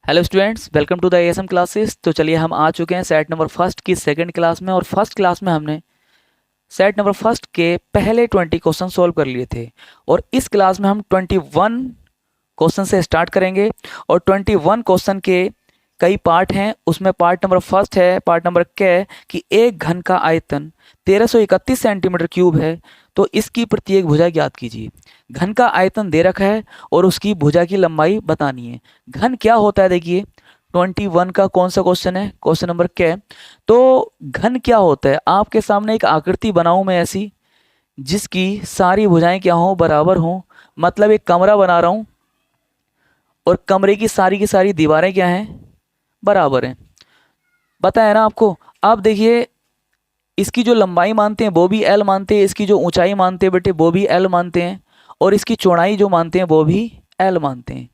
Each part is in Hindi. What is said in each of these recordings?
Hello students, welcome to the ASM classes. तो चलिए हम आ चुके हैं सेट नंबर फर्स्ट की सेकंड क्लास में। और फर्स्ट क्लास में हमने सेट नंबर फर्स्ट के पहले 20 क्वेश्चन सॉल्व कर लिए थे। और इस क्लास में हम 21 क्वेश्चन से स्टार्ट करेंगे। और 21 क्वेश्चन के कई पार्ट हैं। उसमें पार्ट नंबर फर्स्ट है, पार्ट नंबर क कि एक घन का आयतन 1331 सेंटीमीटर क्यूब है, तो इसकी प्रत्येक भुजा ज्ञात कीजिए। घन का आयतन दे रखा है और उसकी भुजा की लंबाई बतानी है। घन क्या होता है, देखिए 21 का कौन सा क्वेश्चन है, क्वेश्चन नंबर क। तो घन क्या होता है, आपके सामने एक आकृति बनाऊं मैं ऐसी जिसकी सारी भुजाएं क्या हों, बराबर हों। मतलब एक कमरा बना रहा हूं और कमरे की सारी दीवारें क्या हैं, बराबर हैं। बताया ना आपको। अब देखिए, इसकी जो लंबाई मानते हैं वो भी एल मानते हैं, इसकी जो ऊंचाई मानते हैं बेटे वो भी एल मानते हैं, और इसकी चौड़ाई जो मानते हैं वो भी एल मानते हैं।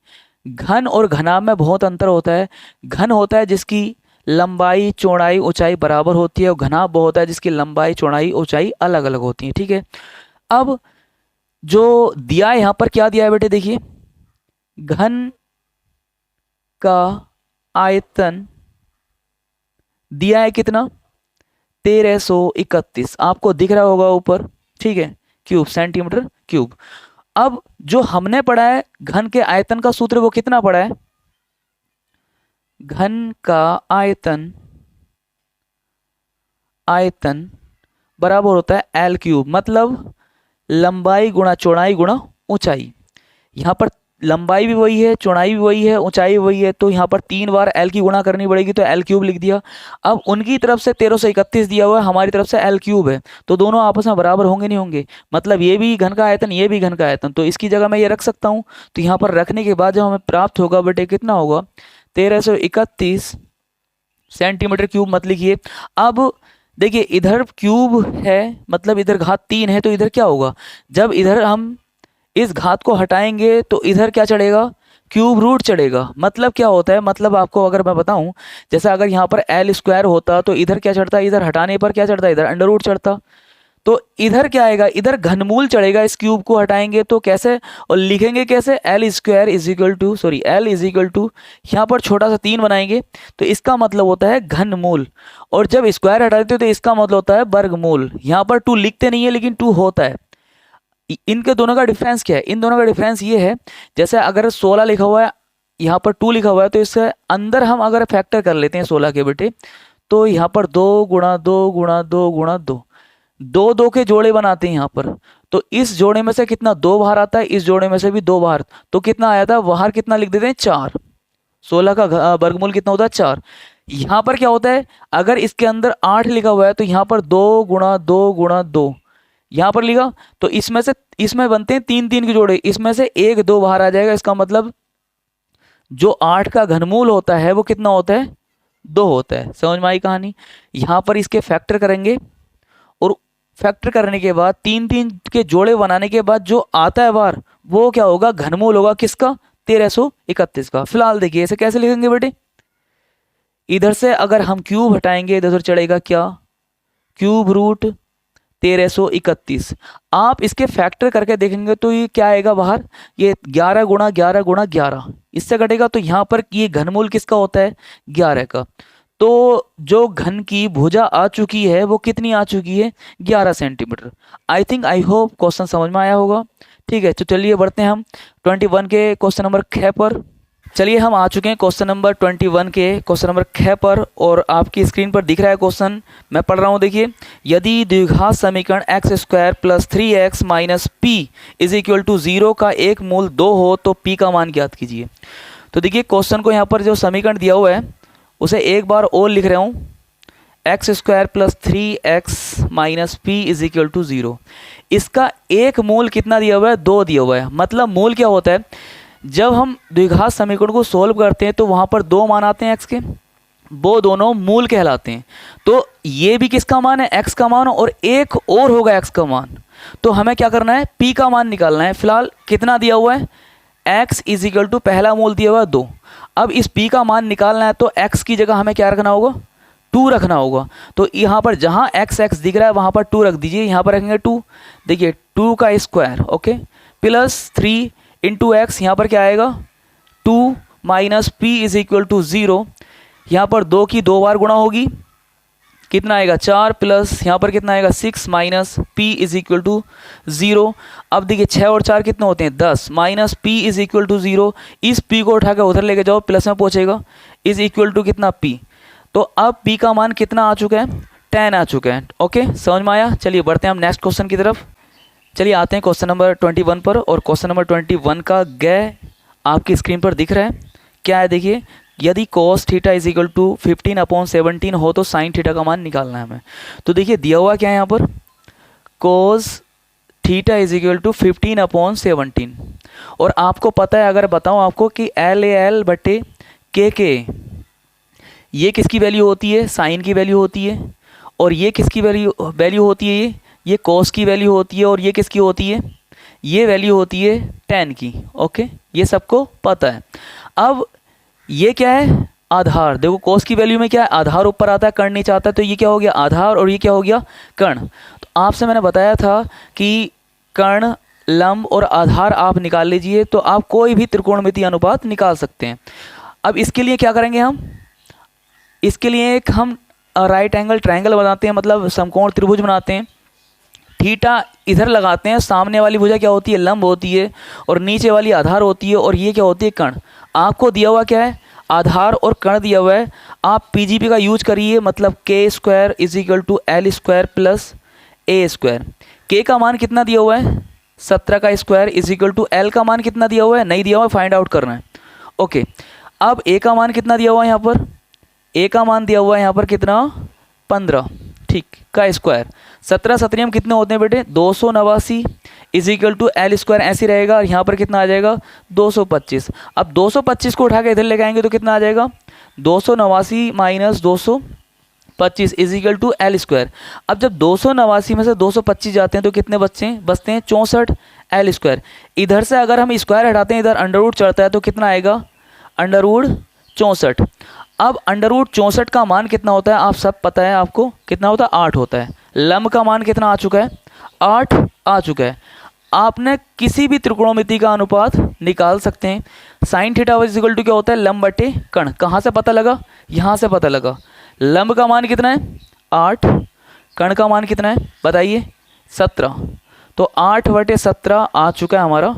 घन और घनाभ में बहुत अंतर होता है। घन होता है जिसकी लंबाई चौड़ाई ऊंचाई बराबर होती है, और घनाभ वो होता है जिसकी लंबाई चौड़ाई ऊंचाई अलग अलग होती है। ठीक है। अब जो दिया है यहाँ पर, क्या दिया है बेटे, देखिए घन का आयतन दिया है कितना, 1331। आपको दिख रहा होगा ऊपर, ठीक है, क्यूब, सेंटीमीटर क्यूब। अब जो हमने पढ़ा है घन के आयतन का सूत्र, वो कितना पढ़ा है, घन का आयतन आयतन बराबर होता है एल क्यूब, मतलब लंबाई गुणा चौड़ाई गुणा ऊंचाई। यहाँ पर लंबाई भी वही है, चौड़ाई भी वही है, ऊंचाई भी वही है, तो यहाँ पर 3 बार एल की गुणा करनी पड़ेगी, तो एल क्यूब लिख दिया। अब उनकी तरफ से 1331 दिया हुआ है, हमारी तरफ से एल क्यूब है, तो दोनों आपस में बराबर होंगे नहीं होंगे। मतलब ये भी घन का आयतन, ये भी घन का आयतन, तो इसकी जगह मैं ये रख सकता हूँ। तो यहाँ पर रखने के बाद जब हमें प्राप्त होगा बेटे, कितना होगा, 1331 सेंटीमीटर क्यूब मत लिखिए। अब देखिए इधर क्यूब है, मतलब इधर घात 3 है, तो इधर क्या होगा, जब इधर हम इस घात को हटाएंगे तो इधर क्या चढ़ेगा, क्यूब रूट चढ़ेगा। मतलब क्या होता है, मतलब आपको अगर मैं बताऊं, जैसे अगर यहाँ पर एल स्क्वायर होता तो इधर क्या चढ़ता, इधर हटाने पर क्या चढ़ता, इधर अंडर रूट चढ़ता। तो इधर क्या आएगा, इधर घनमूल चढ़ेगा। इस क्यूब को हटाएंगे तो कैसे, और लिखेंगे कैसे, l square is equal to, sorry l is equal to, यहाँ पर छोटा सा 3 बनाएंगे, तो इसका मतलब होता है घनमूल। और जब स्क्वायर हटा देते हो तो इसका मतलब होता है वर्गमूल। यहाँ पर 2 लिखते नहीं है लेकिन 2 होता है। इनके दोनों का डिफरेंस क्या है, इन दोनों का डिफरेंस ये है, जैसे अगर 16 लिखा हुआ है, यहाँ पर 2 लिखा हुआ है, तो इससे अंदर हम अगर फैक्टर कर लेते हैं 16 के बेटे, तो यहाँ पर 2 गुणा 2 गुणा 2 गुणा 2, 2 2 के जोड़े बनाते हैं यहाँ पर। तो इस जोड़े में से कितना, 2 बाहर आता है, इस जोड़े में से भी 2 बाहर, तो कितना आया था बाहर, कितना लिख देते हैं 4। 16 का वर्गमूल कितना होता है, 4। यहाँ पर क्या होता है, अगर इसके अंदर 8 लिखा हुआ है तो यहाँ पर 2 गुणा 2 गुणा 2 यहाँ पर लिखा, तो इसमें बनते हैं 3 3 के जोड़े, इसमें से 1 2 बाहर आ जाएगा। इसका मतलब जो 8 का घनमूल होता है वो कितना होता है, 2 होता है। समझ में आई कहानी। यहाँ पर इसके फैक्टर करेंगे, और फैक्टर करने के बाद 3 3 के जोड़े बनाने के बाद जो आता है बाहर, वो क्या होगा, घनमूल होगा किसका, 1331 का। फिलहाल देखिए इसे कैसे लिखेंगे बेटे, इधर से अगर हम क्यूब हटाएंगे, इधर चढ़ेगा क्या, क्यूब रूट 1331। आप इसके फैक्टर करके देखेंगे तो ये क्या आएगा बाहर, ये 11 गुणा 11 गुणा 11, इससे कटेगा। तो यहाँ पर ये घनमूल किसका होता है, 11 का। तो जो घन की भुजा आ चुकी है वो कितनी आ चुकी है, 11 centimetre. I think, I hope question समझ में आया होगा। ठीक है, तो चलिए बढ़ते हैं हम 21 के क्वेश्चन नंबर ख पर। चलिए हम आ चुके हैं क्वेश्चन नंबर 21 के क्वेश्चन नंबर ख पर, और आपकी स्क्रीन पर दिख रहा है क्वेश्चन, मैं पढ़ रहा हूँ। देखिए, यदि द्विघात समीकरण x square plus 3x minus p is equal to 0 का एक मूल 2 हो तो p का मान ज्ञात कीजिए। तो देखिए क्वेश्चन को यहाँ पर जो समीकरण दिया हुआ है उसे एक बार और लिख रहा हूँ, x square plus 3x minus p is equal to 0। इसका एक मूल कितना दिया हुआ है, 2 दिया हुआ है। मतलब मूल क्या होता है, जब हम द्विघात समीकरण को सोल्व करते हैं तो वहां पर 2 मान आते हैं x के, वो दोनों मूल कहलाते हैं। तो ये भी किसका मान है, x का मान, और एक और होगा x का मान। तो हमें क्या करना है, p का मान निकालना है। फिलहाल कितना दिया हुआ है, x इज इक्वल टू पहला मूल दिया हुआ है 2। अब इस p का मान निकालना है तो x की जगह हमें क्या रखना होगा, 2 रखना होगा। तो यहाँ पर जहाँ x दिख रहा है वहाँ पर 2 रख दीजिए। यहाँ पर रखेंगे 2, देखिए 2 का square, okay, plus 3 into x, यहाँ पर क्या आएगा, 2 minus p is equal to 0। यहाँ पर 2 की 2 बार गुणा होगी, कितना आएगा 4 प्लस यहाँ पर कितना आएगा 6 minus p is equal to 0। अब देखिए 6 और 4 कितने होते हैं 10 minus p is equal to 0। इस पी को उठा कर उधर लेके जाओ प्लस में पहुँचेगा इज इक्वल टू कितना पी। तो अब पी का मान कितना आ चुका है 10 आ चुका है। ओके, समझ में आया। चलिए बढ़ते हैं हम नेक्स्ट क्वेश्चन की तरफ। चलिए आते हैं क्वेश्चन नंबर 21 पर। और क्वेश्चन नंबर 21 का गै आपकी स्क्रीन पर दिख रहा है। क्या है देखिए, यदि cos theta is equal to 15/17 हो तो sin थीटा का मान निकालना है हमें। तो देखिए दिया हुआ क्या है यहाँ पर, cos theta is equal to 15/17। और आपको पता है, अगर बताऊँ आपको कि LAL बटे के ये किसकी वैल्यू होती है, साइन की वैल्यू होती है। और ये किसकी वैल्यू होती है, ये cos की वैल्यू होती है। और ये किसकी होती है, ये वैल्यू होती है tan की। ओके, ये सबको पता है। अब ये क्या है, आधार। देखो cos की वैल्यू में क्या है, आधार ऊपर आता है कर्ण नीचे आता है, तो ये क्या हो गया आधार और ये क्या हो गया कर्ण। तो आपसे मैंने बताया था कि कर्ण, लंब और आधार आप निकाल लीजिए तो आप कोई भी त्रिकोणमितीय अनुपात निकाल सकते हैं। अब इसके लिए क्या करेंगे हम, इसके लिए एक हम राइट एंगल ट्रायंगल बनाते हैं, मतलब समकोण त्रिभुज बनाते हैं। थीटा इधर लगाते हैं, सामने वाली भुजा क्या होती है लंब होती है और नीचे वाली आधार होती है और ये क्या होती है कर्ण। आपको दिया हुआ क्या है, आधार और कर्ण दिया हुआ है। आप पीजीपी का यूज करिए, मतलब k square is equal to l square plus A square. K का मान कितना दिया हुआ है 17 का square is equal to l का मान कितना दिया हुआ है, नहीं दिया हुआ है, फाइंड आउट करना है। ओके, अब ए का मान कितना दिया हुआ है यहाँ पर, ए का मान दिया हुआ है यहाँ पर कितना 15, ठीक, का स्क्वायर। 17 17 कितने होते हैं बेटे 289 is equal to l square ऐसे रहेगा। और यहाँ पर कितना आ जाएगा 225। अब 225 को उठा के इधर लेके आएंगे तो कितना आ जाएगा 289 minus 225 is equal to l square. अब जब 289 में से 225 जाते हैं तो कितने बचते हैं 64 एल स्क्वायर। इधर से अगर हम स्क्वायर हटाते हैं, इधर अंडर रूट चढ़ता है तो कितना आएगा अंडर रूट 64। अब अंडर रूट 64 का मान कितना होता है आप सब पता है, आपको कितना होता है 8 होता है। लंब का मान कितना आ चुका है 8 आ चुका है। आपने किसी भी त्रिकोणमिति का अनुपात निकाल सकते हैं। Sine theta is equal to क्या होता है लंब बटे कर्ण। कहाँ से पता लगा, यहाँ से पता लगा। लंब का मान कितना है 8, कर्ण का मान कितना है बताइए 17। तो 8/17 आ चुका है हमारा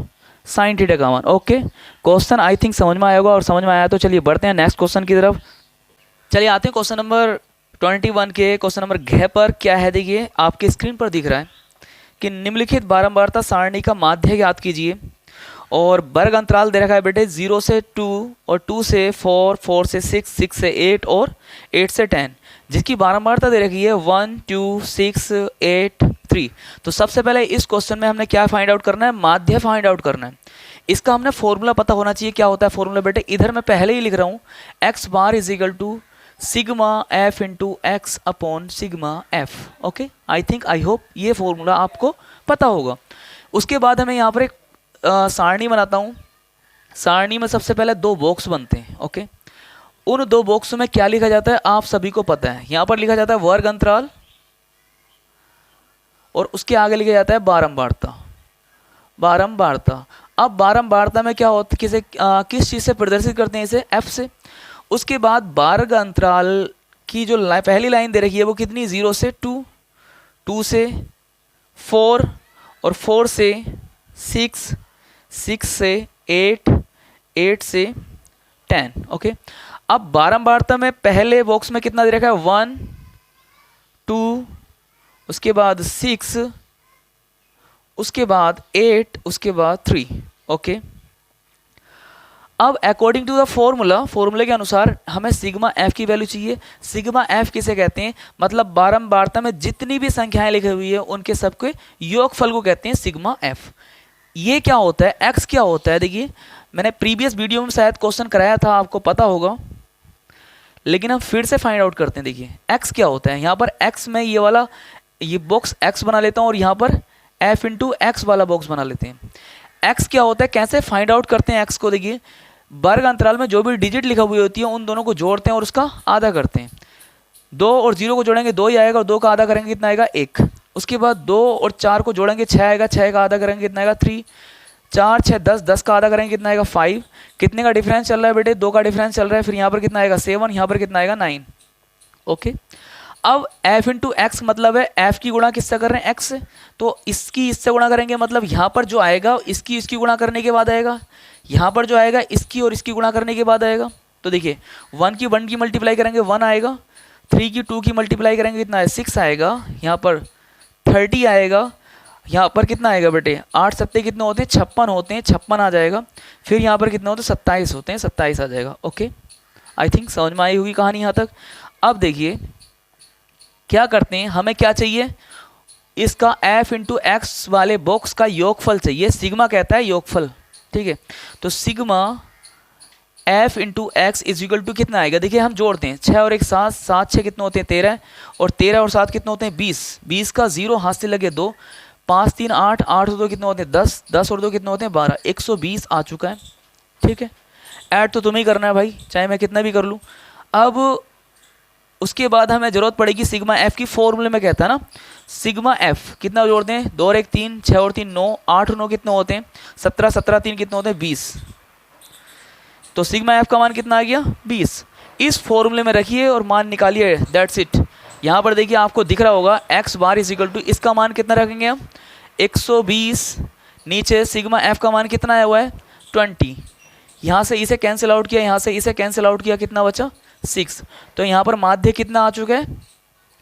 साइन थीटा का मान। ओके, क्वेश्चन आई थिंक समझ में आया होगा, और समझ में आया तो चलिए बढ़ते हैं नेक्स्ट क्वेश्चन की तरफ। चलिए आते हैं क्वेश्चन नंबर 21 के क्वेश्चन नंबर घ पर। क्या है देखिए, आपकी स्क्रीन पर दिख रहा है कि निम्नलिखित बारंबारता सारणी का माध्य ज्ञात कीजिए। और वर्ग अंतराल दे रखा है बेटे 0 से 2 और 2 से 4, 4 से 6, 6 से 8 और 8 से 10, जिसकी बारंबारता दे रखी है 1, 2, 6, 8, 3। तो सबसे पहले इस क्वेश्चन में हमने क्या फाइंड आउट करना है, माध्य फाइंड आउट करना है। इसका हमने फॉर्मूला पता होना चाहिए। क्या होता है फॉर्मूला बेटे, इधर मैं पहले ही लिख रहा हूँ x bar is equal to sigma f into x upon sigma f. Okay, I think I hope ये फॉर्मूला आपको पता होगा। उसके बाद हमें यहाँ पर एक सारणी बनाता हूँ। सारणी में सबसे पहले 2 बॉक्स बनते हैं। ओके, उन 2 बॉक्स में क्या लिखा जाता है आप सभी को पता है। यहाँ पर लिखा जाता है वर्ग अंतराल और उसके आगे लिखा जाता है बारंबारता। बारंबारता, अब बारंबारता में क्या होता है, किस चीज़ से प्रदर्शित करते हैं इसे, एफ से। उसके बाद वर्ग अंतराल की जो पहली लाइन दे रखी है वो कितनी 0 से 2, 2 से 4 और 4 से 6, 6 से 8, 8 से 10। ओके, अब बारंबारता में पहले बॉक्स में कितना दे रखा है 1, 2, उसके बाद 6, उसके बाद 8, उसके बाद 3। ओके, अब अकॉर्डिंग टू द फॉर्मूले के अनुसार हमें सिग्मा एफ की वैल्यू चाहिए। सिग्मा एफ किसे कहते हैं, मतलब बारंबारता में जितनी भी संख्याएं लिखी हुई है उनके सबके योगफल को कहते हैं सिग्मा एफ। ये क्या होता है, एक्स क्या होता है, देखिए मैंने प्रीवियस वीडियो में शायद क्वेश्चन कराया था, आपको पता होगा, लेकिन हम फिर से फाइंड आउट करते हैं। देखिए एक्स क्या होता है, यहाँ पर एक्स में ये वाला ये बॉक्स एक्स बना लेता हूँ और यहाँ पर एफ इंटू एक्स वाला बॉक्स बना लेते हैं। एक्स क्या होता है, कैसे फाइंड आउट करते हैं एक्स को, देखिए वर्ग अंतराल में जो भी डिजिट लिखा हुई होती है उन दोनों को जोड़ते हैं और उसका आधा करते हैं। 2 और 0 को जोड़ेंगे 2 ही आएगा और 2 का आधा करेंगे कितना आएगा 1। उसके बाद 2 और 4 को जोड़ेंगे 6 आएगा, 6 का आधा करेंगे कितना आएगा 3। 4 6 10, 10 का आधा करेंगे कितना आएगा 5। कितने का डिफरेंस चल रहा है बेटे, 2 का डिफरेंस चल रहा है। फिर यहाँ पर कितना आएगा 7, यहाँ पर कितना आएगा 9। ओके, अब f इंटू एक्स मतलब है f की गुणा किससे कर रहे हैं, x से, तो इसकी इससे गुणा करेंगे, मतलब यहाँ पर जो आएगा इसकी गुणा करने के बाद आएगा, यहाँ पर जो आएगा इसकी और इसकी गुणा करने के बाद आएगा। तो देखिए 1 की मल्टीप्लाई करेंगे 1 आएगा, 3 की 2 की मल्टीप्लाई करेंगे कितना है 6 आएगा, यहाँ पर 30 आएगा, यहाँ पर कितना आएगा बेटे 8 सत्ते कितने होते हैं 56 होते हैं, 56 आ जाएगा। फिर यहाँ पर कितने होते हैं 27 होते हैं, 27 आ जाएगा। ओके, आई थिंक समझ में आई होगी कहानी यहाँ तक। अब देखिए क्या करते हैं, हमें क्या चाहिए, इसका f इंटू एक्स वाले बॉक्स का योगफल चाहिए, सिग्मा कहता है योगफल, ठीक है। तो sigma f into x is equal to कितना आएगा, देखिए हम जोड़ते हैं 6 और 1 7, 7 6 कितने होते हैं 13, और 13 और 7 कितने होते हैं 20, 20 का 0 हाथ से लगे 2, 5 3 8, 8 और 2 कितने होते हैं 10, 10 और 2 कितने होते हैं 12, 120 आ चुका है, ठीक है। ऐड तो तुम्हें ही करना है भाई, चाहे मैं कितना भी कर लूँ। अब उसके बाद हमें जरूरत पड़ेगी सिग्मा एफ की, फॉर्मूले में कहता है ना सिग्मा एफ कितना जोड़ते हैं 2 और 1 3, 6 और 3 9, 8 और 9 कितने होते हैं 17, 17 3 कितने होते हैं 20। तो सिग्मा एफ का मान कितना आ गया 20। इस फॉर्मूले में रखिए और मान निकालिए, दैट्स इट। यहाँ पर देखिए आपको दिख रहा होगा x bar is equal to, इसका मान कितना रखेंगे हम 120, नीचे सिग्मा एफ का मान कितना आया हुआ है 20, यहाँ से इसे कैंसिल आउट किया, यहाँ से इसे कैंसिल आउट किया, कितना बचा 6। तो यहाँ पर माध्य कितना आ चुका है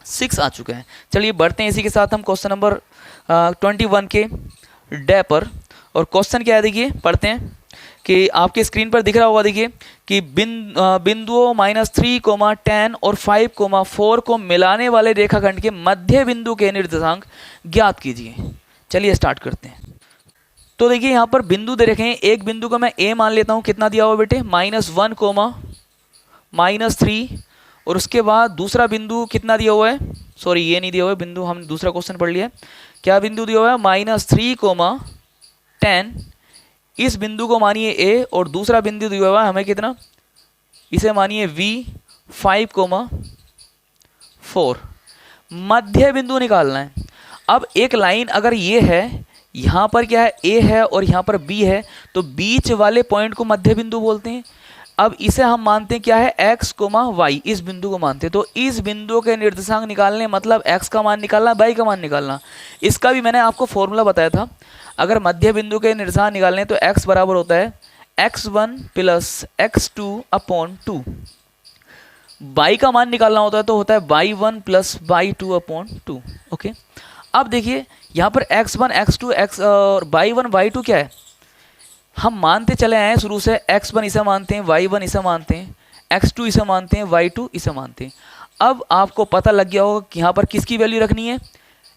6 आ चुका है। चलिए बढ़ते हैं इसी के साथ हम क्वेश्चन नंबर 21 के डे पर। और क्वेश्चन क्या है देखिए पढ़ते हैं कि आपके स्क्रीन पर दिख रहा होगा, देखिए कि बिंदुओं -3, 10 और 5, 4 को मिलाने वाले रेखाखंड के मध्य बिंदु के निर्देशांक ज्ञात कीजिए। चलिए स्टार्ट करते हैं। तो देखिए यहाँ पर बिंदु दे रखे हैं, एक बिंदु को मैं ए मान लेता हूँ, कितना दिया हुआ बेटे -1, -3, और उसके बाद दूसरा बिंदु कितना दिया हुआ है, सॉरी ये नहीं दिया हुआ है बिंदु, हम दूसरा क्वेश्चन पढ़ लिया। क्या बिंदु दिया हुआ है -3, 10, इस बिंदु को मानिए ए, और दूसरा बिंदु दिया हुआ है हमें कितना, इसे मानिए V, 5, 4। मध्य बिंदु निकालना है। अब एक लाइन अगर ये है, यहाँ पर क्या है A है और यहाँ पर B है, तो बीच वाले पॉइंट को मध्य बिंदु बोलते हैं। अब इसे हम मानते हैं क्या है x, y, इस बिंदु को मानते हैं। तो इस बिंदु के निर्देशांक निकालने मतलब x का मान निकालना, y का मान निकालना। इसका भी मैंने आपको फॉर्मूला बताया था, अगर मध्य बिंदु के निर्देशांक निकालने तो x बराबर होता है x1 + x2/2। y का मान निकालना होता है तो होता है y1 + y2/2। ओके, अब देखिए यहाँ पर x1 x2 x और y1 y2 क्या है, हम मानते चले आए हैं शुरू से, x1 इसे मानते हैं, y1 इसे मानते हैं, x2 इसे मानते हैं, y2 इसे मानते हैं। अब आपको पता लग गया होगा कि यहाँ पर किसकी वैल्यू रखनी है,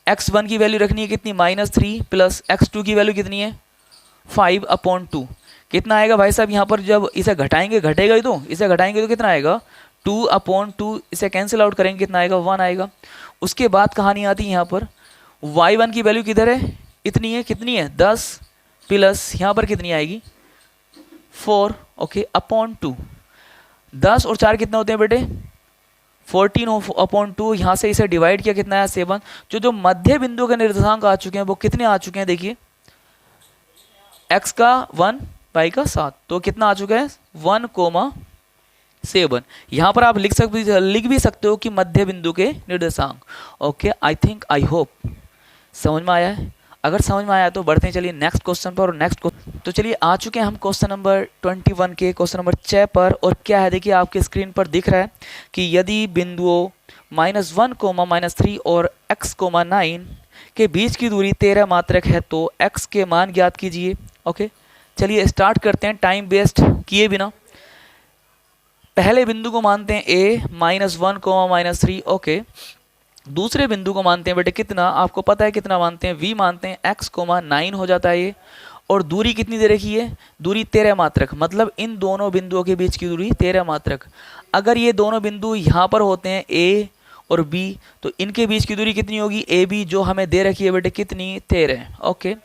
x1 की वैल्यू रखनी है कितनी -3 + x2 की वैल्यू कितनी है 5/2। कितना आएगा भाई साहब, यहाँ पर जब इसे घटाएंगे घटेगा ही, तो इसे घटाएंगे तो कितना आएगा 2/2, इसे कैंसिल आउट करेंगे कितना आएगा 1 आएगा। उसके बाद कहानी आती है यहाँ पर y1 की वैल्यू किधर है, इतनी है, कितनी है 10 प्लस यहाँ पर कितनी आएगी 4, ओके /2। 10 और 4 कितने होते हैं बेटे 14/2, यहाँ से इसे डिवाइड किया कितना है 7। जो मध्य बिंदु के निर्देशांक आ चुके हैं वो कितने आ चुके हैं, देखिए x का 1, y का 7, तो कितना आ चुका है 1, 7। यहाँ पर आप लिख भी सकते हो कि मध्य बिंदु के निर्देशांक। Okay, I think I hope समझ में आया है। अगर समझ में आया तो बढ़ते हैं चलिए नेक्स्ट क्वेश्चन पर। और नेक्स्ट तो चलिए आ चुके हैं हम क्वेश्चन नंबर 21 के क्वेश्चन नंबर 6 पर। और क्या है देखिए आपके स्क्रीन पर दिख रहा है कि यदि बिंदुओं -1, -3 और x, 9 के बीच की दूरी 13 मात्रक है तो x के मान ज्ञात कीजिए। ओके, चलिए स्टार्ट करते हैं टाइम वेस्ट किए बिना। पहले बिंदु को मानते हैं a, -1, -3। ओके, दूसरे बिंदु को मानते हैं बेटे कितना, आपको पता है कितना मानते हैं, v मानते हैं, x, 9 हो जाता है ये। और दूरी कितनी दे रखी है, दूरी 13 मात्रक, मतलब इन दोनों बिंदुओं के बीच की दूरी 13 मात्रक। अगर ये दोनों बिंदु यहाँ पर होते हैं a और b, तो इनके बीच की दूरी कितनी होगी AB, जो हमें दे रखी है बेटे कितनी 13। ओके,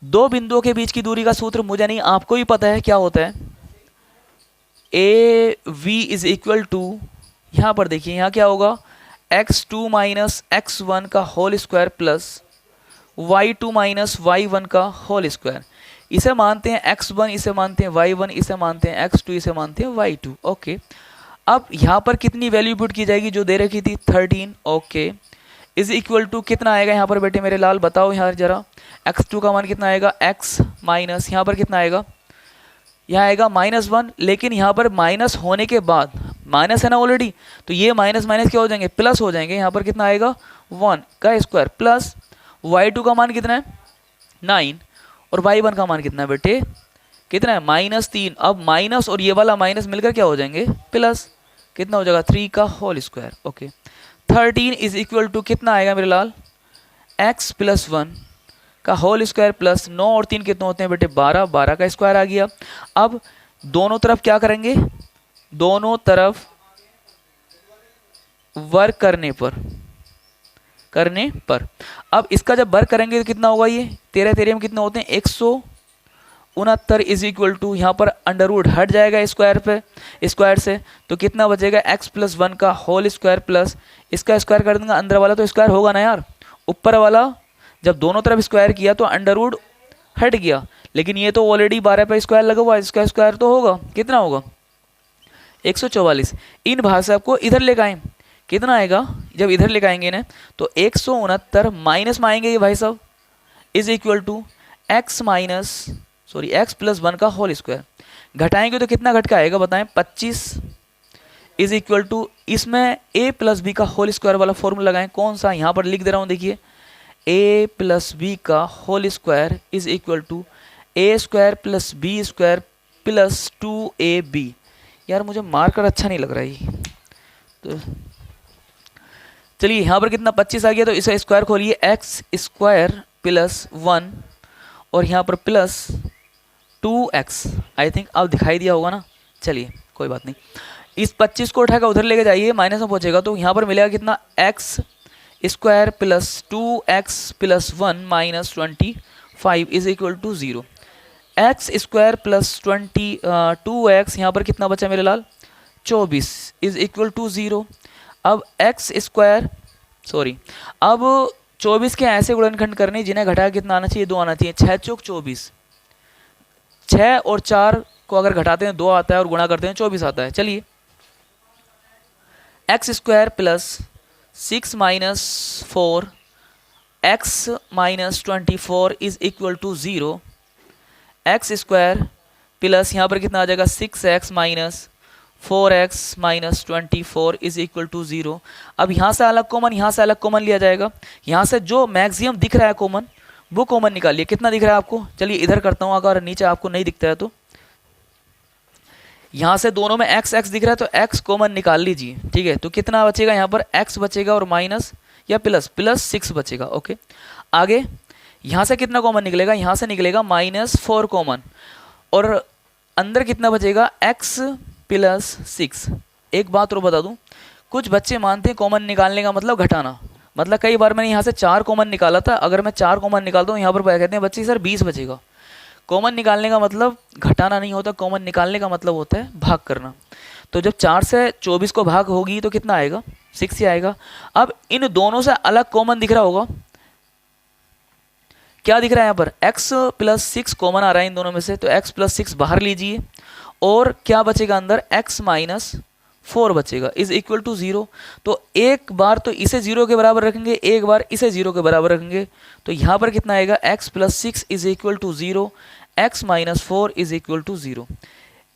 दो बिंदुओं के बीच की दूरी का सूत्र मुझे नहीं, आपको ही पता है क्या होता है, AV = यहाँ पर देखिए यहाँ क्या होगा x2 - x1 का whole square plus y2 - y1 का होल स्क्वायर। इसे मानते हैं x1, इसे मानते हैं y1, इसे मानते हैं x2, इसे मानते हैं y2। ओके, अब यहाँ पर कितनी वैल्यू पुट की जाएगी जो दे रखी थी 13। ओके, इज इक्वल टू कितना आएगा यहाँ पर बेटे मेरे लाल, बताओ यहाँ जरा। x2 का मान कितना आएगा, x माइनस यहाँ पर कितना आएगा, यहाँ आएगा -1, लेकिन यहाँ पर माइनस होने के बाद माइनस है ना ऑलरेडी, तो ये माइनस माइनस क्या हो जाएंगे, प्लस हो जाएंगे। यहाँ पर कितना आएगा 1 का स्क्वायर प्लस y2 का मान कितना है 9 और y1 का मान कितना है बेटे, कितना है -3। अब माइनस और ये वाला माइनस मिलकर क्या हो जाएंगे, प्लस। कितना हो जाएगा 3 का whole square. Okay, 13 is equal to कितना आएगा मेरे लाल, x प्लस 1 का होल स्क्वायर प्लस 9 और 3 कितने होते हैं बेटे 12, 12 का स्क्वायर आ गया। अब दोनों तरफ क्या करेंगे, दोनों तरफ वर्क करने पर अब इसका जब वर्क करेंगे तो कितना होगा, ये 13 13 में कितने होते हैं 169 इज इक्वल टू, यहाँ पर अंडर रूट हट जाएगा स्क्वायर से, तो कितना बचेगा x प्लस 1 का होल स्क्वायर प्लस इसका स्क्वायर कर देंगे, अंदर वाला तो स्क्वायर होगा ना यार, ऊपर वाला जब दोनों तरफ स्क्वायर किया तो अंडर रूट हट गया, लेकिन ये तो ऑलरेडी 12 पे स्क्वायर लगा हुआ है, इसका स्क्वायर तो होगा, कितना होगा 144। इन भाग साहब को इधर लेकर आए, कितना आएगा, जब इधर लेकर आएंगे ना तो 169 माइनस में आएंगे ये भाई साहब is equal to x plus 1 का होल स्क्वायर, घटाएंगे तो कितना घट का आएगा बताएं 25 इज इक्वल टू, इसमें a प्लस बी का होल स्क्वायर वाला फॉर्मूला लगाएं, कौन सा, यहाँ पर लिख दे रहा हूँ देखिए, a प्लस बी का whole square is equal to a square plus b square plus 2ab। यार मुझे मार्कर अच्छा नहीं लग रहा है, तो चलिए यहाँ पर कितना 25 आ गया, तो इसे स्क्वायर खोलिए, x स्क्वायर प्लस 1 और यहाँ पर प्लस 2x, आई थिंक अब दिखाई दिया होगा ना, चलिए कोई बात नहीं। इस 25 को उठाकर उधर लेके जाइए, माइनस में पहुँचेगा तो यहाँ पर मिलेगा कितना, x square plus 2x plus 1 minus 25 is equal to 0। x square plus 2x यहाँ पर कितना बचा मेरे लाल 24 इज इक्वल टू 0। अब x स्क्वायर अब 24 के ऐसे गुणनखंड करने जिन्हें घटाया कितना आना चाहिए, 2 आना चाहिए, 6 चौक 24, 6 और 4 को अगर घटाते हैं 2 आता है और गुणा करते हैं 24 आता है। चलिए x square plus 6 minus 4 x minus 24 is equal to 0। x square plus यहाँ पर कितना आ जाएगा 6x minus 4x minus 24 is equal to 0। अब यहाँ से अलग कॉमन, यहाँ से अलग कॉमन लिया जाएगा, यहाँ से जो मैक्सिमम दिख रहा है कॉमन वो कॉमन निकालिए। कितना दिख रहा है आपको, चलिए इधर करता हूँ, अगर नीचे आपको नहीं दिखता है तो यहाँ से दोनों में x x दिख रहा है तो x कॉमन निकाल लीजिए, ठीक है। तो कितना बचेगा यहाँ पर x बचेगा और माइनस या प्लस 6 बचेगा। ओके, आगे यहाँ से कितना कॉमन निकलेगा, यहाँ से निकलेगा -4 कॉमन और अंदर कितना बचेगा x प्लस 6। एक बात और बता दूं, कुछ बच्चे मानते हैं कॉमन निकालने का मतलब घटाना, मतलब कई बार मैंने यहाँ से 4 कॉमन निकाला था, अगर मैं 4 कॉमन निकालता हूँ यहाँ पर कहते हैं बच्चे सर 20 बचेगा। कॉमन निकालने का मतलब घटाना नहीं होता, कॉमन निकालने का मतलब होता है भाग करना। तो जब 4 से 24 को भाग होगी तो कितना आएगा 6 ही आएगा। अब इन दोनों से अलग कॉमन दिख रहा होगा, क्या दिख रहा है यहाँ पर x प्लस 6 कॉमन आ रहा है इन दोनों में से, तो x प्लस 6 बाहर लीजिए और क्या बचेगा अंदर x माइनस 4 बचेगा इज इक्वल टू 0। तो एक बार तो इसे 0 के बराबर रखेंगे, एक बार इसे 0 के बराबर रखेंगे, तो यहाँ पर कितना आएगा x plus 6 is equal to 0, x minus 4 is equal to 0।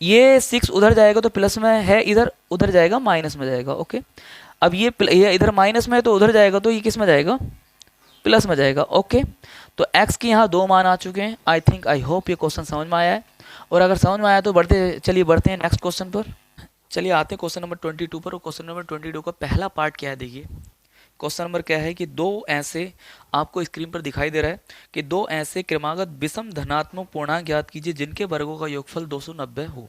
ये 6 उधर जाएगा तो प्लस में है, इधर उधर जाएगा माइनस में जाएगा। ओके, अब ये इधर माइनस में है तो उधर जाएगा तो ये किस में जाएगा, प्लस में जाएगा। ओके, तो x के यहाँ 2 मान आ चुके हैं। आई होप ये क्वेश्चन समझ में आया है, और अगर समझ में आया तो बढ़ते हैं नेक्स्ट क्वेश्चन पर। चलिए आते हैं क्वेश्चन नंबर 22 पर। और क्वेश्चन नंबर 22 का पहला पार्ट क्या है, देखिए क्वेश्चन नंबर क्या है कि दो ऐसे, आपको स्क्रीन पर दिखाई दे रहा है कि दो ऐसे क्रमागत विषम धनात्मक पूर्णांक ज्ञात कीजिए जिनके वर्गों का योगफल 290 हो।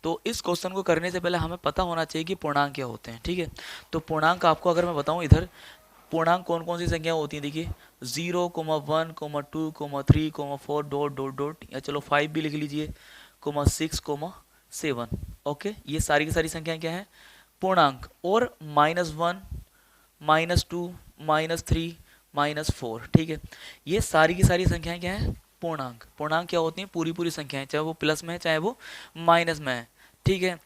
तो इस क्वेश्चन को करने से पहले हमें पता होना चाहिए कि पूर्णांक क्या होते हैं, ठीक है। तो पूर्णांक आपको अगर मैं बताऊं, इधर पूर्णांक कौन कौन सी संख्या होती है, देखिए 0, 1, 2, 3, 4 डॉट डॉट डॉट, या चलो 5 भी लिख लीजिए, 6, 7। ओके, ये सारी की सारी संख्याएं क्या हैं, पूर्णांक। और -1, -2, -3, -4, ठीक है, ये सारी की सारी संख्याएं क्या हैं, पूर्णांक। पूर्णांक क्या होती हैं? पूरी पूरी संख्याएं, चाहे वो प्लस में है चाहे वो माइनस में है, ठीक है।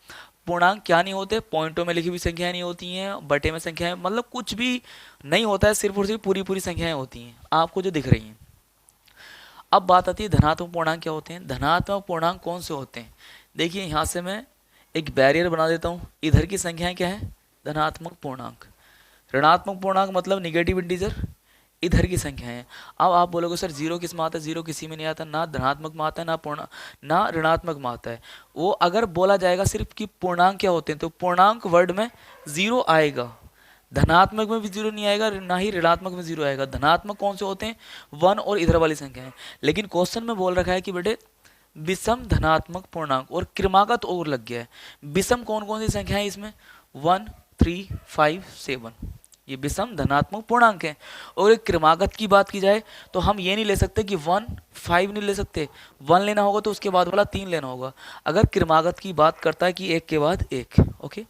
पूर्णांक क्या नहीं होते? पॉइंटों में लिखी हुई संख्याएं नहीं होती हैं, बटे में संख्याएं, मतलब कुछ भी नहीं होता है, सिर्फ और सिर्फ पूरी पूरी संख्याएं होती हैं आपको जो दिख रही हैं। अब बात आती है धनात्मक पूर्णांक क्या होते हैं। धनात्मक पूर्णांक कौन से होते हैं? देखिए यहाँ से मैं एक बैरियर बना देता हूँ, इधर की संख्याएं क्या है? धनात्मक पूर्णांक। ऋणात्मक पूर्णांक मतलब निगेटिव इंटीजर, इधर की संख्या है। अब आप बोलोगे सर जीरो किस में आता है? जीरो किसी में नहीं आता, ना धनात्मक में आता है ना ऋणात्मक में आता है। वो अगर बोला जाएगा सिर्फ कि पूर्णांक क्या होते हैं, तो पूर्णांक वर्ड में जीरो आएगा, धनात्मक में भी जीरो नहीं आएगा, ना ही ऋणात्मक में जीरो आएगा। धनात्मक कौन से होते हैं? वन और इधर वाली संख्या है। लेकिन क्वेश्चन में बोल रखा है कि बेटे विषम धनात्मक पूर्णांक, और क्रमागत और लग गया है। विषम कौन कौन सी संख्या है इसमें? 1, 3, 5, 7, ये विषम धनात्मक पूर्णांक है। और एक क्रमागत की बात की जाए तो हम ये नहीं ले सकते कि 1, 5 नहीं ले सकते, 1 लेना होगा तो उसके बाद वाला 3 लेना होगा। अगर क्रमागत की बात करता है कि एक के बाद एक, ओके।